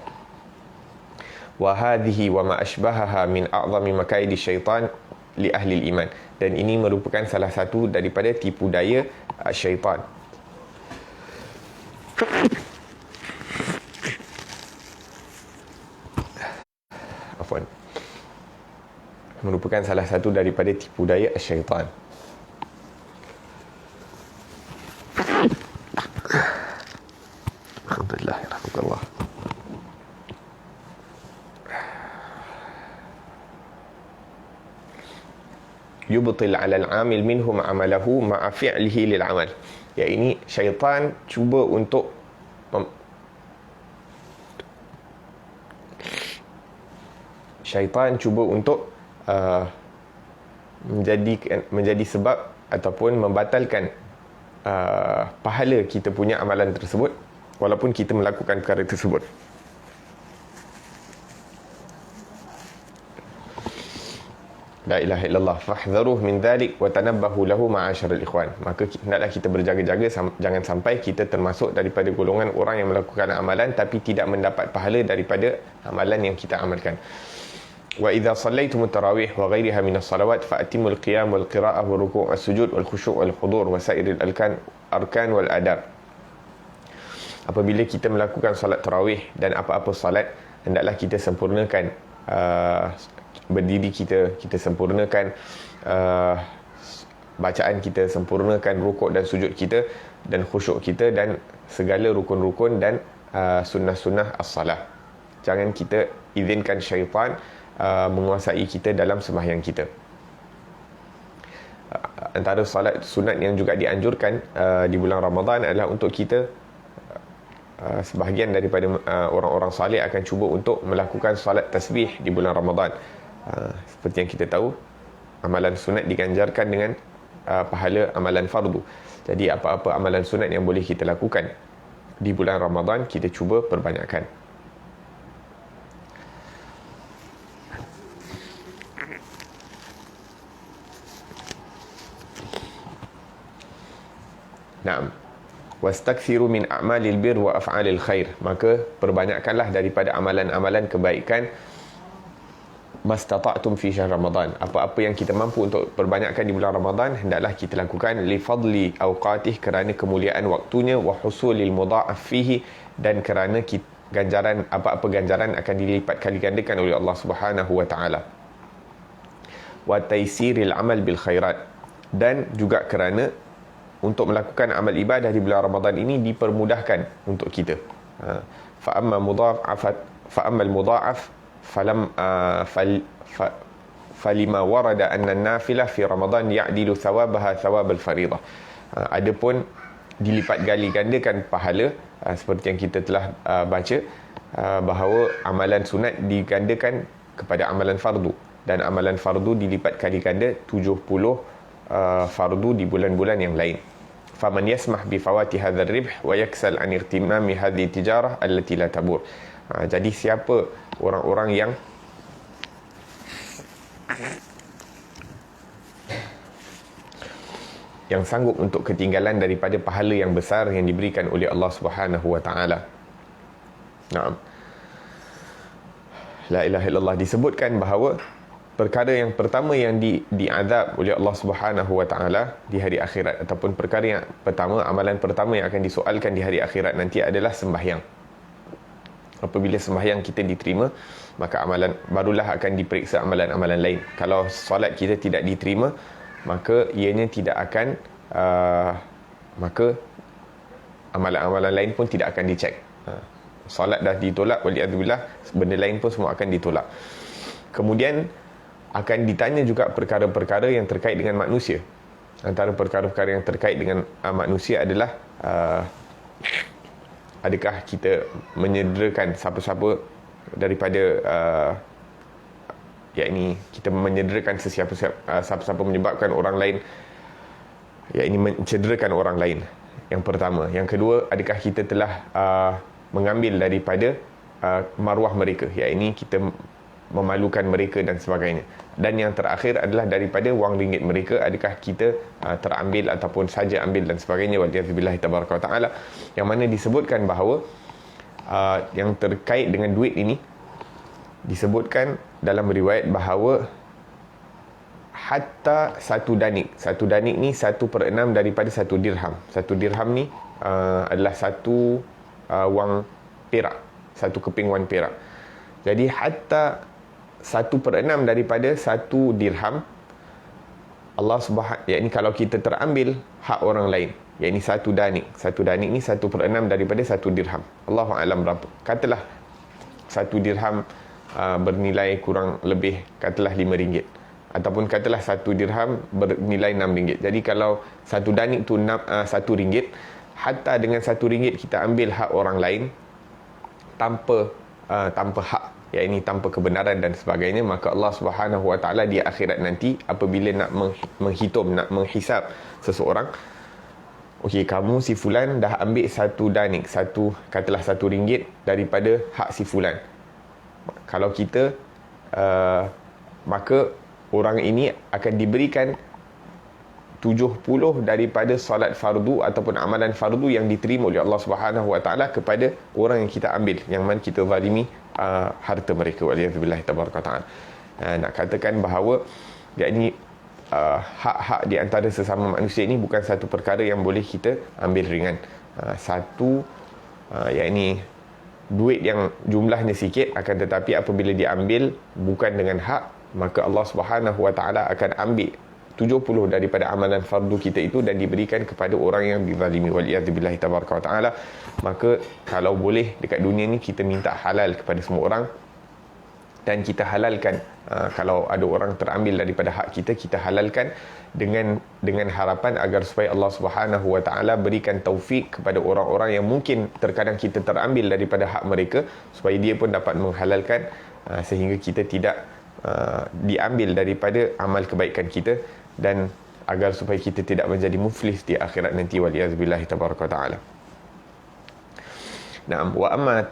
Wa hadhihi wa ma ashbahaha min a'zami makaidi syaitan li ahli iman. Dan ini merupakan salah satu daripada tipu daya syaitan. Afwan. Merupakan salah satu daripada tipu daya syaitan. Alhamdulillah, rahmatullah. Yubtil 'ala al-'amil minhum 'amalahu ma'a fi'lihi lil 'amal. Ya, ini syaitan cuba untuk menjadi sebab ataupun membatalkan pahala kita punya amalan tersebut walaupun kita melakukan perkara tersebut. La ilaha illallah fahdharuh min dhalik wa tanabbahu lahu ma'asyiral ikhwan. Maka hendaklah kita berjaga-jaga jangan sampai kita termasuk daripada golongan orang yang melakukan amalan tapi tidak mendapat pahala daripada amalan yang kita amalkan. Wa idza sallaitumut tarawih wa ghairiha min as-salawat fa'timul qiyam wal qira'ah wa ruku' as-sujud wal khusyu' wal hudur wa sa'iril arkan wal adab. Apabila kita melakukan solat tarawih dan apa-apa solat, hendaklah kita sempurnakan berdiri kita sempurnakan bacaan kita, sempurnakan rukuk dan sujud kita dan khusyuk kita dan segala rukun-rukun dan sunnah-sunnah as-salah. Jangan kita izinkan syaitan menguasai kita dalam sembahyang kita. Antara solat sunat yang juga dianjurkan di bulan Ramadan adalah untuk kita, sebahagian daripada orang-orang salih akan cuba untuk melakukan solat tasbih di bulan Ramadan. Seperti yang kita tahu, amalan sunat diganjarkan dengan pahala amalan fardu. Jadi apa-apa amalan sunat yang boleh kita lakukan di bulan Ramadan, kita cuba perbanyakkan. Naam. Wastakthiru min a'malil bir wa af'alil khair. Maka perbanyakkanlah daripada amalan-amalan kebaikan mastata'tum fi syahr Ramadan. Apa-apa yang kita mampu untuk perbanyakkan di bulan Ramadan, hendaklah kita lakukan li fadli awqatih, kerana kemuliaan waktunya, wa husulil mudha'af fihi, dan kerana ganjaran, apa-apa ganjaran akan dilipat kali gandakan oleh Allah Subhanahu wa taala. Wa taysiril amal bil khairat, dan juga kerana untuk melakukan amal ibadah di bulan Ramadan ini dipermudahkan untuk kita. Fa amma al-mudha'af falima warada anna an-nafilah fi Ramadan ya'dilu thawabaha thawab al-fariḍah. Adapun dilipat gali gandakan pahala, seperti yang kita telah baca, bahawa amalan sunat digandakan kepada amalan fardu, dan amalan fardu dilipat kali ganda 70 fardu di bulan-bulan yang lain. Faman yasmah bi fawati hadzal ribh wa yaksal an irtimami hadhihi tijarah allati la tabur. Jadi siapa orang-orang yang sanggup untuk ketinggalan daripada pahala yang besar yang diberikan oleh Allah Subhanahu wa taala. Naam. La ilaha illallah. Disebutkan bahawa perkara yang pertama yang diazab oleh Allah Subhanahu wa taala di hari akhirat, ataupun perkara yang pertama, amalan pertama yang akan disoalkan di hari akhirat nanti adalah sembahyang. Apabila sembahyang kita diterima, maka barulah akan diperiksa amalan-amalan lain. Kalau solat kita tidak diterima, maka ianya tidak akan maka amalan-amalan lain pun tidak akan dicek. Solat dah ditolak, wali'adzubillah, benda lain pun semua akan ditolak. Kemudian akan ditanya juga perkara-perkara yang terkait dengan manusia. Antara perkara-perkara yang terkait dengan manusia adalah adakah kita menyederakan siapa-siapa daripada yakni kita menyederakan siapa-siapa menyebabkan orang lain yakni mencederakan orang lain. Yang pertama. Yang kedua, adakah kita telah mengambil daripada maruah mereka, yakni kita memalukan mereka dan sebagainya. Dan yang terakhir adalah daripada wang ringgit mereka, adakah kita terambil ataupun saja ambil dan sebagainya. Waliyadzubillah tabaraka wa ta'ala. Yang mana disebutkan bahawa yang terkait dengan duit ini, disebutkan dalam riwayat bahawa hatta satu danik ni 1/6 daripada satu dirham. Satu dirham ni adalah satu wang perak, satu keping wang perak. Jadi hatta 1/6 daripada satu dirham, Allah Subhanahu, yakni kalau kita terambil hak orang lain, yakni satu danik ni 1/6 daripada satu dirham. Allahu a'lam berapa. Katalah satu dirham bernilai kurang lebih katalah RM5, ataupun katalah satu dirham bernilai RM6. Jadi kalau satu danik tu RM1, hatta dengan RM1 kita ambil hak orang lain tanpa hak, yakni tanpa kebenaran dan sebagainya, maka Allah Subhanahu wa taala di akhirat nanti apabila nak menghitung, nak menghisap seseorang, okey, kamu si fulan dah ambil satu danik, katalah RM1 daripada hak si fulan. Kalau kita maka orang ini akan diberikan 70 daripada solat fardu ataupun amalan fardu yang diterima oleh Allah Subhanahu wa taala kepada orang yang kita ambil, yang mana kita zalimi harta mereka. Waliyadzubillah tabaraka taala. Nak katakan bahawa yakni hak-hak di antara sesama manusia ini bukan satu perkara yang boleh kita ambil ringan. Yakni duit yang jumlahnya sikit, akan tetapi apabila diambil bukan dengan hak, maka Allah Subhanahu wa taala akan ambil 70 daripada amalan fardu kita itu dan diberikan kepada orang yang dizalimi. Waliyadzubillah tabaraka wa taala. Maka kalau boleh dekat dunia ni kita minta halal kepada semua orang, dan kita halalkan kalau ada orang terambil daripada hak kita, kita halalkan dengan harapan agar supaya Allah Subhanahu wa taala berikan taufik kepada orang-orang yang mungkin terkadang kita terambil daripada hak mereka, supaya dia pun dapat menghalalkan sehingga kita tidak diambil daripada amal kebaikan kita, dan agar supaya kita tidak menjadi muflis di akhirat nanti. Waliyadzubillah tabaraka taala. Naam, wa amma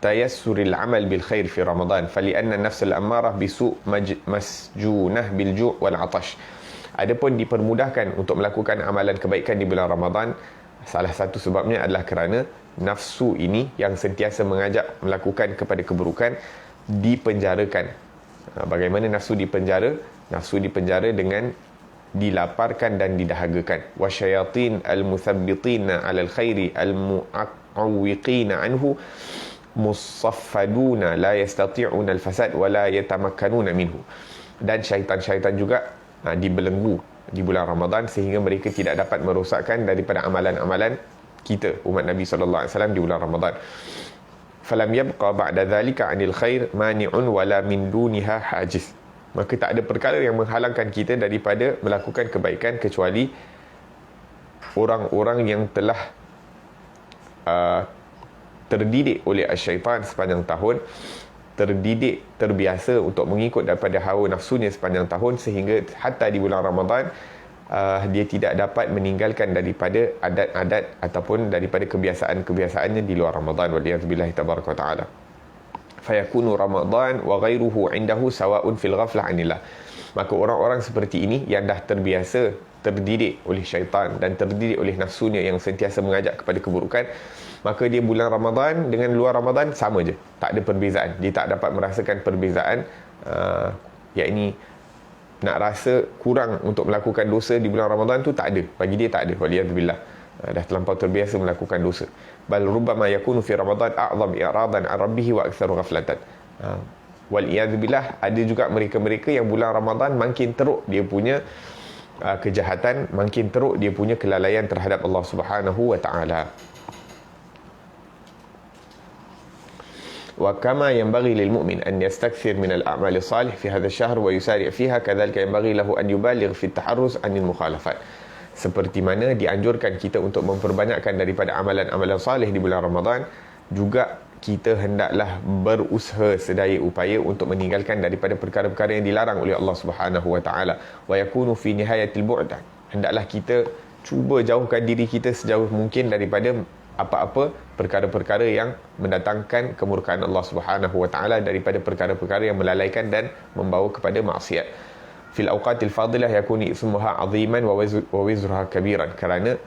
tayassuril amal bil khair fi Ramadan falianna an-nafs al-ammarah bisu' masjunah bil ju' wal 'atash. Adapun dipermudahkan untuk melakukan amalan kebaikan di bulan Ramadan, salah satu sebabnya adalah kerana nafsu ini yang sentiasa mengajak melakukan kepada keburukan dipenjarakan. Bagaimana nafsu dipenjara? Nafsu dipenjara dengan dilaparkan dan didahagakan. Wasyayatin al-muthabbitina 'alal khairi al-mu'awwiqina anhu musaffaduna la yastati'una al-fasad wa la yatamakkanuna minhu. Dan syaitan-syaitan juga dibelenggu di bulan Ramadan sehingga mereka tidak dapat merosakkan daripada amalan-amalan kita umat Nabi sallallahu alaihi wasallam di bulan Ramadan. Falam yabqa ba'da dhalika 'anil khair mani'un wala min duniha hajiz. Maka tak ada perkara yang menghalangkan kita daripada melakukan kebaikan kecuali orang-orang yang telah terdidik oleh syaitan sepanjang tahun, terbiasa untuk mengikut daripada hawa nafsunya sepanjang tahun, sehingga hatta di bulan Ramadan dia tidak dapat meninggalkan daripada adat-adat ataupun daripada kebiasaan-kebiasaannya di luar Ramadan. Waliyadzubillah tabaraka ta'ala. Fayakunu Ramadan wa ghairuhu indahu sawa'un fil ghaflah anillah. Maka orang-orang seperti ini yang dah terbiasa terdidik oleh syaitan dan terdidik oleh nafsunya yang sentiasa mengajak kepada keburukan, maka dia bulan Ramadan dengan luar Ramadan sama je, tak ada perbezaan. Dia tak dapat merasakan perbezaan, yakni nak rasa kurang untuk melakukan dosa di bulan Ramadan tu tak ada, bagi dia tak ada. Waliyadzubillah, dah terlampau terbiasa melakukan dosa. Bal rubbama yakunu fi Ramadan a'zam i'radan 'an rabbih wa aktsaru ghaflatan. Waliyadzubillah, ada juga mereka-mereka yang bulan Ramadan makin teruk dia punya kejahatan, makin teruk dia punya kelalaian terhadap Allah Subhanahu wa taala. وكما ينبغي للمؤمن أن يستكثر من الأعمال الصالح في هذا الشهر ويسارع فيها كذلك ينبغي له أن يبالغ في التحرز عن المخالفات. Seperti mana dianjurkan kita untuk memperbanyakkan daripada amalan-amalan salih di bulan Ramadan, juga kita hendaklah berusaha sedaya upaya untuk meninggalkan daripada perkara-perkara yang dilarang oleh Allah Subhanahu wa taala. Wa yakunu fi nihayatil bu'd hendaklah kita cuba jauhkan diri kita sejauh mungkin daripada apa-apa perkara-perkara yang mendatangkan kemurkaan Allah Subhanahu wa taala, daripada perkara-perkara yang melalaikan dan membawa kepada maksiat. Fil awqatil fadilah yakuni ismuha aziman wa wizruha kabiran, kerana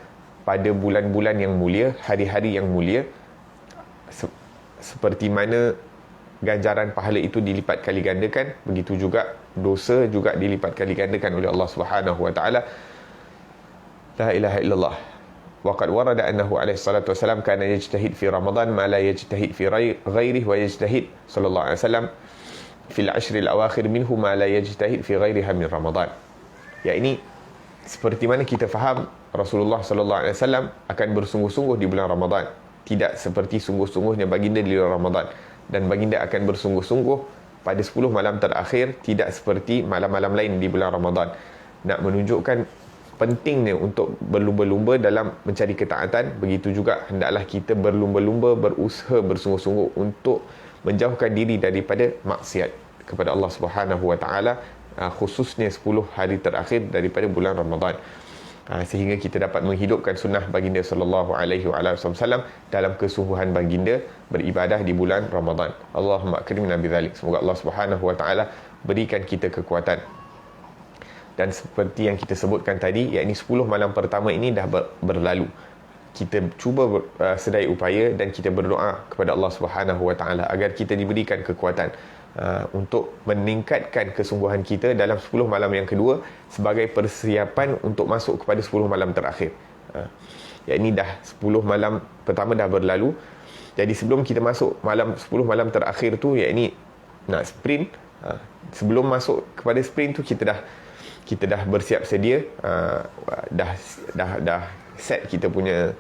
pada bulan-bulan yang mulia, hari-hari yang mulia, seperti mana ganjaran pahala itu dilipat kali gandakan, begitu juga dosa juga dilipat kali gandakan oleh Allah Subhanahu wa taala. La ilaha illallah. Waqad warada annahu alaihi salatu wasalam kana yajtahid fi Ramadan ma la yajtahid fi ghairihi, wa yajtahid sallallahu alaihi wasallam fil ashr al awakhir minhu ma la yajtahid fi ghairiha min Ramadan. Ya, ini seperti mana kita faham Rasulullah sallallahu alaihi wasallam akan bersungguh-sungguh di bulan Ramadan, tidak seperti sungguh-sungguhnya baginda di bulan Ramadan, dan baginda akan bersungguh-sungguh pada 10 malam terakhir, tidak seperti malam-malam lain di bulan Ramadan. Nak menunjukkan pentingnya untuk berlumba-lumba dalam mencari ketaatan, begitu juga hendaklah kita berlumba-lumba, berusaha bersungguh-sungguh untuk menjauhkan diri daripada maksiat kepada Allah Subhanahu wa taala, khususnya 10 hari terakhir daripada bulan Ramadan, sehingga kita dapat menghidupkan sunnah baginda sallallahu alaihi wasallam dalam kesungguhan baginda beribadah di bulan Ramadan. Allahumma akrimna bidzalik. Semoga Allah Subhanahu wa taala berikan kita kekuatan. Dan seperti yang kita sebutkan tadi, yakni 10 malam pertama ini dah berlalu. Kita cuba sedaya upaya dan kita berdoa kepada Allah Subhanahu wa taala agar kita diberikan kekuatan untuk meningkatkan kesungguhan kita dalam 10 malam yang kedua sebagai persiapan untuk masuk kepada 10 malam terakhir. Yakni dah 10 malam pertama dah berlalu. Jadi sebelum kita masuk 10 malam terakhir tu, yakni nak sprint, sebelum masuk kepada sprint tu kita dah bersiap sedia, dah set kita punya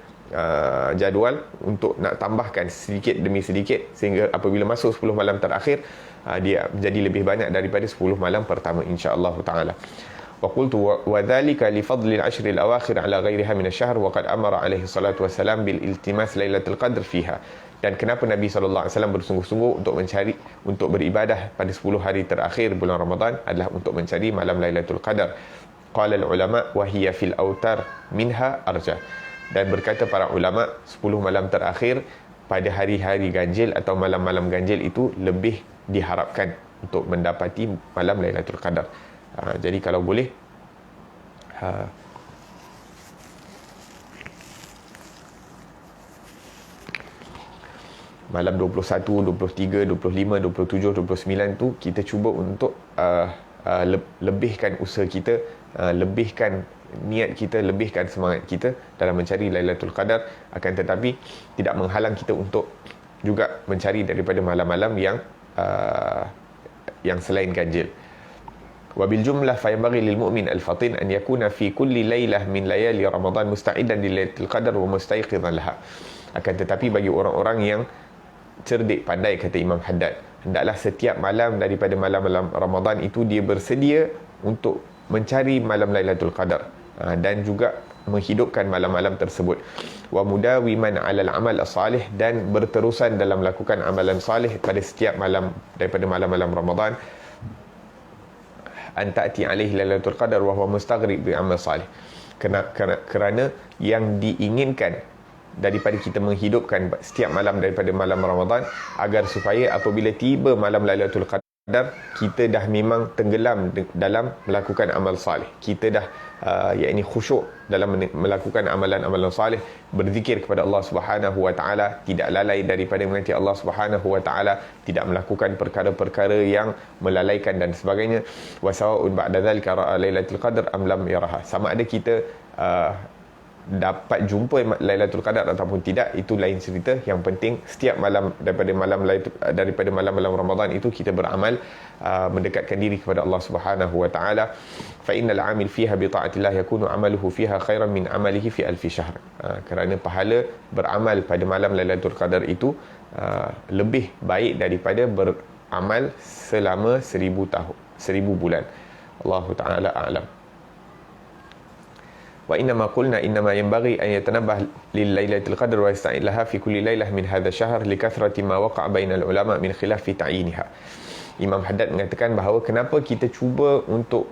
jadual untuk nak tambahkan sedikit demi sedikit, sehingga apabila masuk 10 malam terakhir, dia menjadi lebih banyak daripada 10 malam pertama, insya-Allah taala. Wa qultu wa dhalika li fadli al-ashr al-awakhir ala ghayriha min ash-shahr, wa qad amara alaihi salatu wassalam bil iltimas lailatul qadr fiha. Dan kenapa Nabi SAW bersungguh-sungguh untuk beribadah pada 10 hari terakhir bulan Ramadan adalah untuk mencari malam Lailatul Qadar. Qala al-ulama wa hiya fil autar minha arja. Dan berkata para ulama, 10 malam terakhir pada hari-hari ganjil atau malam-malam ganjil itu lebih diharapkan untuk mendapati malam Lailatul Qadar. Jadi kalau boleh, malam 21, 23, 25, 27, 29 tu kita cuba untuk lebihkan usaha kita, lebihkan niat kita, lebihkan semangat kita dalam mencari Lailatul Qadar. Akan tetapi tidak menghalang kita untuk juga mencari daripada malam-malam yang selain ganjil. Wabil jumlah fa yanbaghi lil mu'min al fatin an yakuna fi kulli lailah min layali Ramadan musta'idan li Lailatul Qadar wa mustaqidan laha. Akan tetapi bagi orang-orang yang cerdik pandai, kata Imam Haddad, hendaklah setiap malam daripada malam-malam Ramadan itu dia bersedia untuk mencari malam Lailatul Qadar, dan juga menghidupkan malam-malam tersebut. Wa mudawiman 'alal amal as-salih, dan berterusan dalam melakukan amalan salih pada setiap malam daripada malam-malam Ramadan. An ta'ti 'alaihi Lailatul Qadar wa huwa mustaghrib bi amal salih. Kerana yang diinginkan daripada kita menghidupkan setiap malam daripada malam Ramadan, agar supaya apabila tiba malam Lailatul Qadar, kita dah memang tenggelam dalam melakukan amal salih. Kita dah yakni khusyuk dalam melakukan amalan-amalan salih, berzikir kepada Allah Subhanahu wa taala, tidak lalai daripada mengerti Allah Subhanahu wa taala, tidak melakukan perkara-perkara yang melalaikan dan sebagainya. Wa sawa'un ba'da dzalika ra'a Lailatul Qadar am lam yaraha. Sama ada kita dapat jumpa Lailatul Qadar ataupun tidak, itu lain cerita. Yang penting setiap malam daripada malam-malam Ramadan itu kita beramal, mendekatkan diri kepada Allah Subhanahu wa taala. Fa innal 'amil fiha bi ta'atillah yakunu 'amaluhu fiha khairan min 'amalihi fi alfi syahr. Kerana pahala beramal pada malam Lailatul Qadar itu lebih baik daripada beramal selama 1000 tahun, 1000 bulan. Allahu taala a'lam. Wa innama qulna innama yanbaghi an yatanabbah lil Lailatul Qadr wa yasta'id laha fi kulli lailah min hadha ash-shahr li kathrati ma waqa'a bainal ulama min khilaf fi ta'yinha. Imam Haddad mengatakan bahawa kenapa kita cuba untuk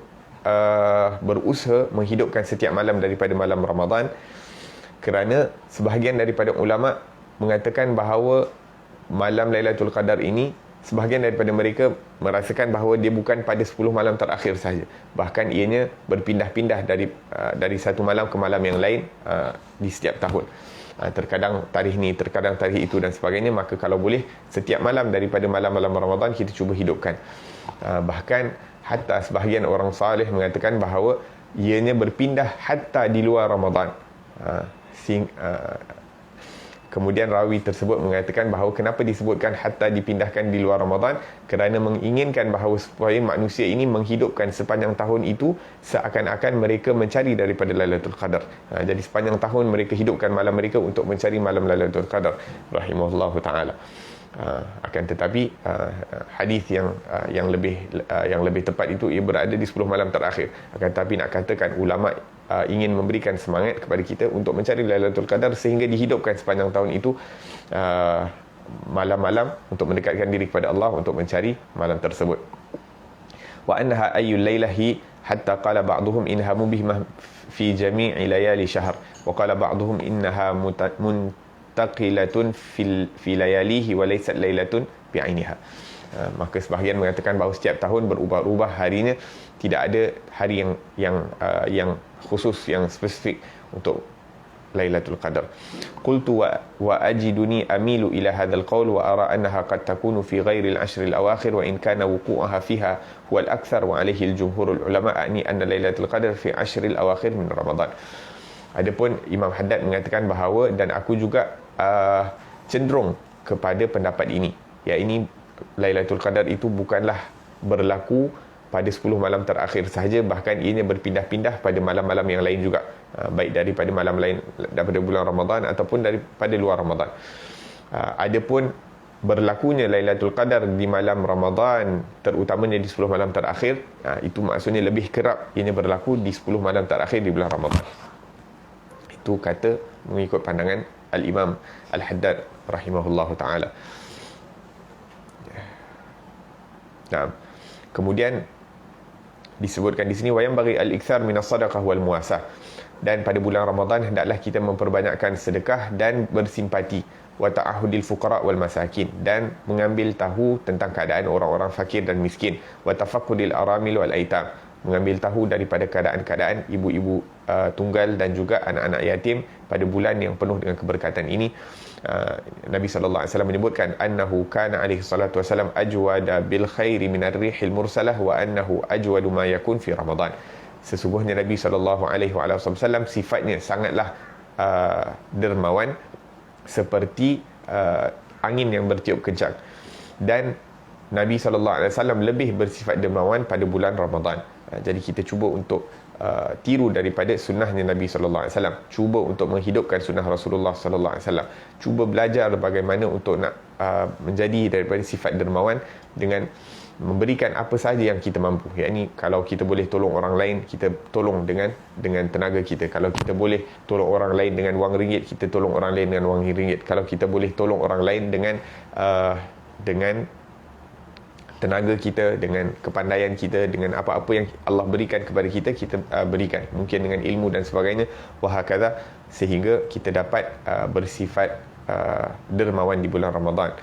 berusaha menghidupkan setiap malam daripada malam Ramadan, kerana sebahagian daripada ulama mengatakan bahawa malam Lailatul Qadar ini, sebahagian daripada mereka merasakan bahawa dia bukan pada 10 malam terakhir sahaja, bahkan ianya berpindah-pindah dari satu malam ke malam yang lain di setiap tahun. Terkadang tarikh ni, terkadang tarikh itu dan sebagainya. Maka kalau boleh, setiap malam daripada malam-malam Ramadan kita cuba hidupkan. Bahkan hatta sebahagian orang salih mengatakan bahawa ianya berpindah hatta di luar Ramadan. Kemudian rawi tersebut mengatakan bahawa kenapa disebutkan hatta dipindahkan di luar Ramadan, kerana menginginkan bahawa supaya manusia ini menghidupkan sepanjang tahun itu seakan-akan mereka mencari daripada Lailatul Qadar. Jadi sepanjang tahun mereka hidupkan malam mereka untuk mencari malam Lailatul Qadar, rahimahullahu taala. Akan tetapi hadis yang lebih tepat itu ia berada di 10 malam terakhir. Akan tetapi nak katakan ulama ingin memberikan semangat kepada kita untuk mencari Lailatul Qadar sehingga dihidupkan sepanjang tahun itu malam-malam untuk mendekatkan diri kepada Allah untuk mencari malam tersebut. Wa annaha ayyul lailahi hatta qala ba'dhum innaha mubihmah fi jami'i layali syahr wa qala ba'dhum innaha taqilatun fi layalihi wa laysat lailatun bi'ainiha. Maka sebahagian mengatakan bahawa setiap tahun berubah-ubah harinya, tidak ada hari yang khusus, yang spesifik untuk Lailatul Qadar. Qultu wa ajiduni amilu ila hadzal qaul wa ara annaha qad takunu fi ghairi al-ashr al-awakhir wa in kana wuqu'uha fiha huwa al-akthar wa alayhi al-jumhur al-ulama ani anna Lailatul Qadar fi ashr al-awakhir min Ramadan. Adapun Imam Haddad mengatakan bahawa, dan aku juga cenderung kepada pendapat ini, iaitu Lailatul Qadar itu bukanlah berlaku pada 10 malam terakhir sahaja, bahkan ianya berpindah-pindah pada malam-malam yang lain juga, baik daripada malam lain daripada bulan Ramadan ataupun daripada luar Ramadan. Adapun berlakunya Lailatul Qadar di malam Ramadan, terutamanya di 10 malam terakhir, itu maksudnya lebih kerap ianya berlaku di 10 malam terakhir di bulan Ramadan. Itu kata mengikut pandangan Al-Imam Al-Haddad rahimahullahu ta'ala. Nah, kemudian disebutkan di sini wayam bagi al-ikthar minas sadaqah wal muasah, dan pada bulan Ramadan hendaklah kita memperbanyakkan sedekah dan bersimpati, wa ta'ahudil fuqara wal masakin, dan mengambil tahu tentang keadaan orang-orang fakir dan miskin, wa tafaqqudil aramil wal aitam, mengambil tahu daripada keadaan-keadaan ibu-ibu tunggal dan juga anak-anak yatim pada bulan yang penuh dengan keberkatan ini. Nabi sallallahu alaihi wasallam menyebutkan annahu kana alaihi salatu wasallam ajwada bil khairi minar rihil mursalah wa annahu ajwadu ma yakun fi Ramadan. Sesungguhnya Nabi sallallahu alaihi wasallam sifatnya sangatlah dermawan seperti angin yang bertiup kencang, dan Nabi sallallahu alaihi wasallam lebih bersifat dermawan pada bulan Ramadan. Jadi kita cuba untuk tiru daripada sunnahnya Nabi sallallahu alaihi wasallam, cuba untuk menghidupkan sunnah Rasulullah sallallahu alaihi wasallam, cuba belajar bagaimana untuk nak menjadi daripada sifat dermawan dengan memberikan apa sahaja yang kita mampu. Yakni kalau kita boleh tolong orang lain, kita tolong dengan tenaga kita. Kalau kita boleh tolong orang lain dengan wang ringgit, kita tolong orang lain dengan wang ringgit. Kalau kita boleh tolong orang lain dengan tenaga kita, dengan kepandaian kita, dengan apa-apa yang Allah berikan kepada kita, kita berikan, mungkin dengan ilmu dan sebagainya, wahakadha, sehingga kita dapat bersifat dermawan di bulan Ramadan.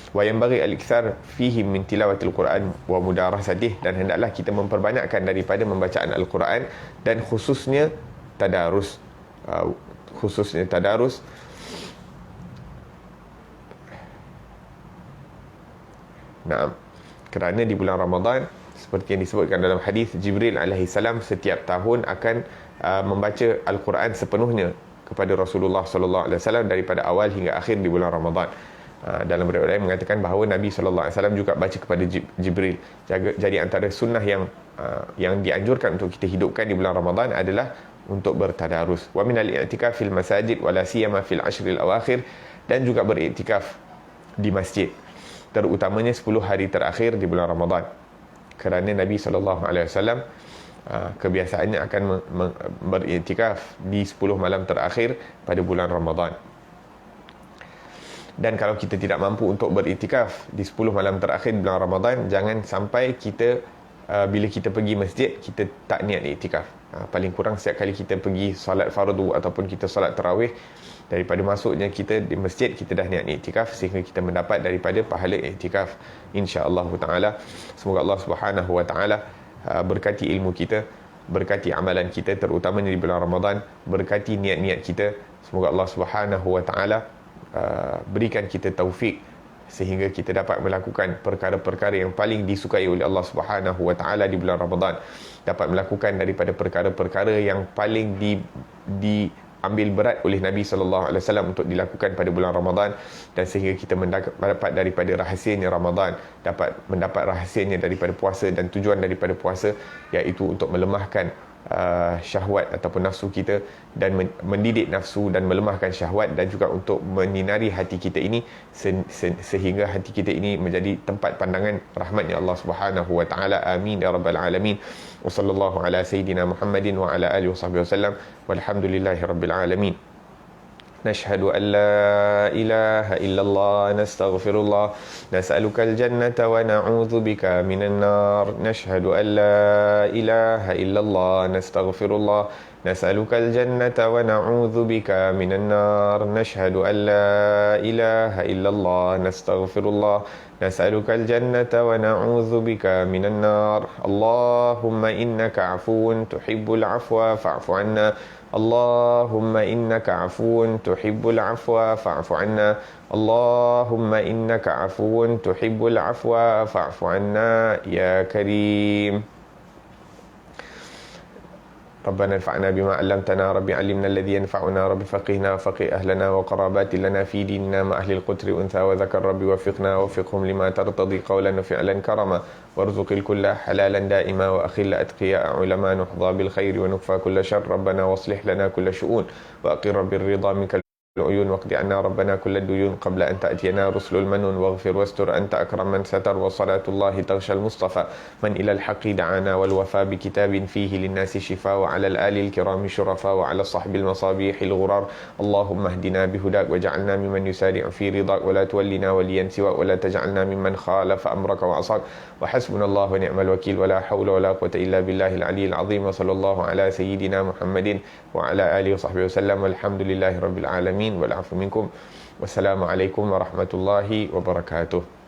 Wa yanbaghi al-ikthar fihi min tilawatil Quran wa mudarasatih, dan hendaklah kita memperbanyakkan daripada membacaan Al-Quran dan khususnya tadarus. Nah, kerana di bulan Ramadan, seperti yang disebutkan dalam hadis, Jibril alaihissalam setiap tahun akan membaca Al-Quran sepenuhnya kepada Rasulullah sallallahu alaihi wasallam daripada awal hingga akhir di bulan Ramadan. Dalam riwayat lain mengatakan bahawa Nabi sallallahu alaihi wasallam juga baca kepada Jibril. Jadi antara sunnah yang dianjurkan untuk kita hidupkan di bulan Ramadan adalah untuk bertadarus. Wa minal i'tikaf fil masajid wala siyama fil ashril awakhir, dan juga beriktikaf di masjid, terutamanya 10 hari terakhir di bulan Ramadan, kerana Nabi SAW kebiasaannya akan beriktikaf di 10 malam terakhir pada bulan Ramadan. Dan kalau kita tidak mampu untuk beriktikaf di 10 malam terakhir bulan Ramadan, jangan sampai kita bila kita pergi masjid kita tak niat iktikaf. Paling kurang setiap kali kita pergi solat fardu ataupun kita solat tarawih, daripada masuknya kita di masjid kita dah niat iktikaf, sehingga kita mendapat daripada pahala iktikaf insya-Allah taala. Semoga Allah Subhanahu wa taala berkati ilmu kita, berkati amalan kita terutamanya di bulan Ramadan, berkati niat-niat kita. Semoga Allah Subhanahu wa taala berikan kita taufik sehingga kita dapat melakukan perkara-perkara yang paling disukai oleh Allah Subhanahu wa taala di bulan Ramadan, dapat melakukan daripada perkara-perkara yang paling diambil berat oleh Nabi sallallahu alaihi wasallam untuk dilakukan pada bulan Ramadan, dan sehingga kita mendapat daripada rahsianya Ramadan, dapat mendapat rahsianya daripada puasa, dan tujuan daripada puasa iaitu untuk melemahkan syahwat ataupun nafsu kita, dan mendidik nafsu dan melemahkan syahwat, dan juga untuk menyinari hati kita ini sehingga hati kita ini menjadi tempat pandangan rahmatnya Allah Subhanahu wa taala. Amin ya rabbal alamin. Wa sallallahu ala sayidina Muhammadin wa ala alihi wasahbihi wasallam. Walhamdulillahi rabbil alamin. نشهد أن لا إله إلا الله نستغفر الله نسألك الجنة ونعوذ بك من النار نشهد أن لا إله إلا الله نستغفر الله نسألك الجنة ونعوذ بك من النار نشهد أن لا إله إلا الله نستغفر الله نسألك الجنة ونعوذ بك من النار اللهم إنك عفو تحب العفو فاعف عنا اللهم إنك عفو تحب العفو فاعف عنا اللهم إنك عفو تحب العفو فاعف عنا يا كريم. ربنا انفعنا بما علمتنا ربي علمنا الذي ينفعنا ربي فقهنا وفقه أهلنا وقرابات لنا في ديننا مع أهل القتر أنثى وذكر ربي وفقنا وفقهم لما ترتضي قولا وفعلا كرما وارزق الكل حلالا دائما وأخل أتقياء علماء نحظى بالخير ونكفى كل شر ربنا واصلح لنا كل شؤون وأقر بالرضا منك العيون واقض عنا ربنا كل الديون قبل أن تأتينا رسل المنون واغفر واستر أنت أكرم من ستر وصلاة الله تغشى المصطفى من إلى الحق دعانا والوفاء بكتاب فيه للناس شفاء وعلى الآل الكرام شرفاء وعلى الصحب المصابيح الغرار اللهم اهدنا بهداك وجعلنا ممن يسارع في رضاك ولا تولنا وليا سواك ولا تجعلنا ممن خالف أمرك وعصاك وحسبنا الله ونعم الوكيل ولا حول ولا قوة إلا بالله العلي العظيم وصلى الله على سيدنا محمد وعلى آله وصحبه وسلم والحمد لله رب العالمين والعفو منكم والسلام عليكم ورحمة الله وبركاته.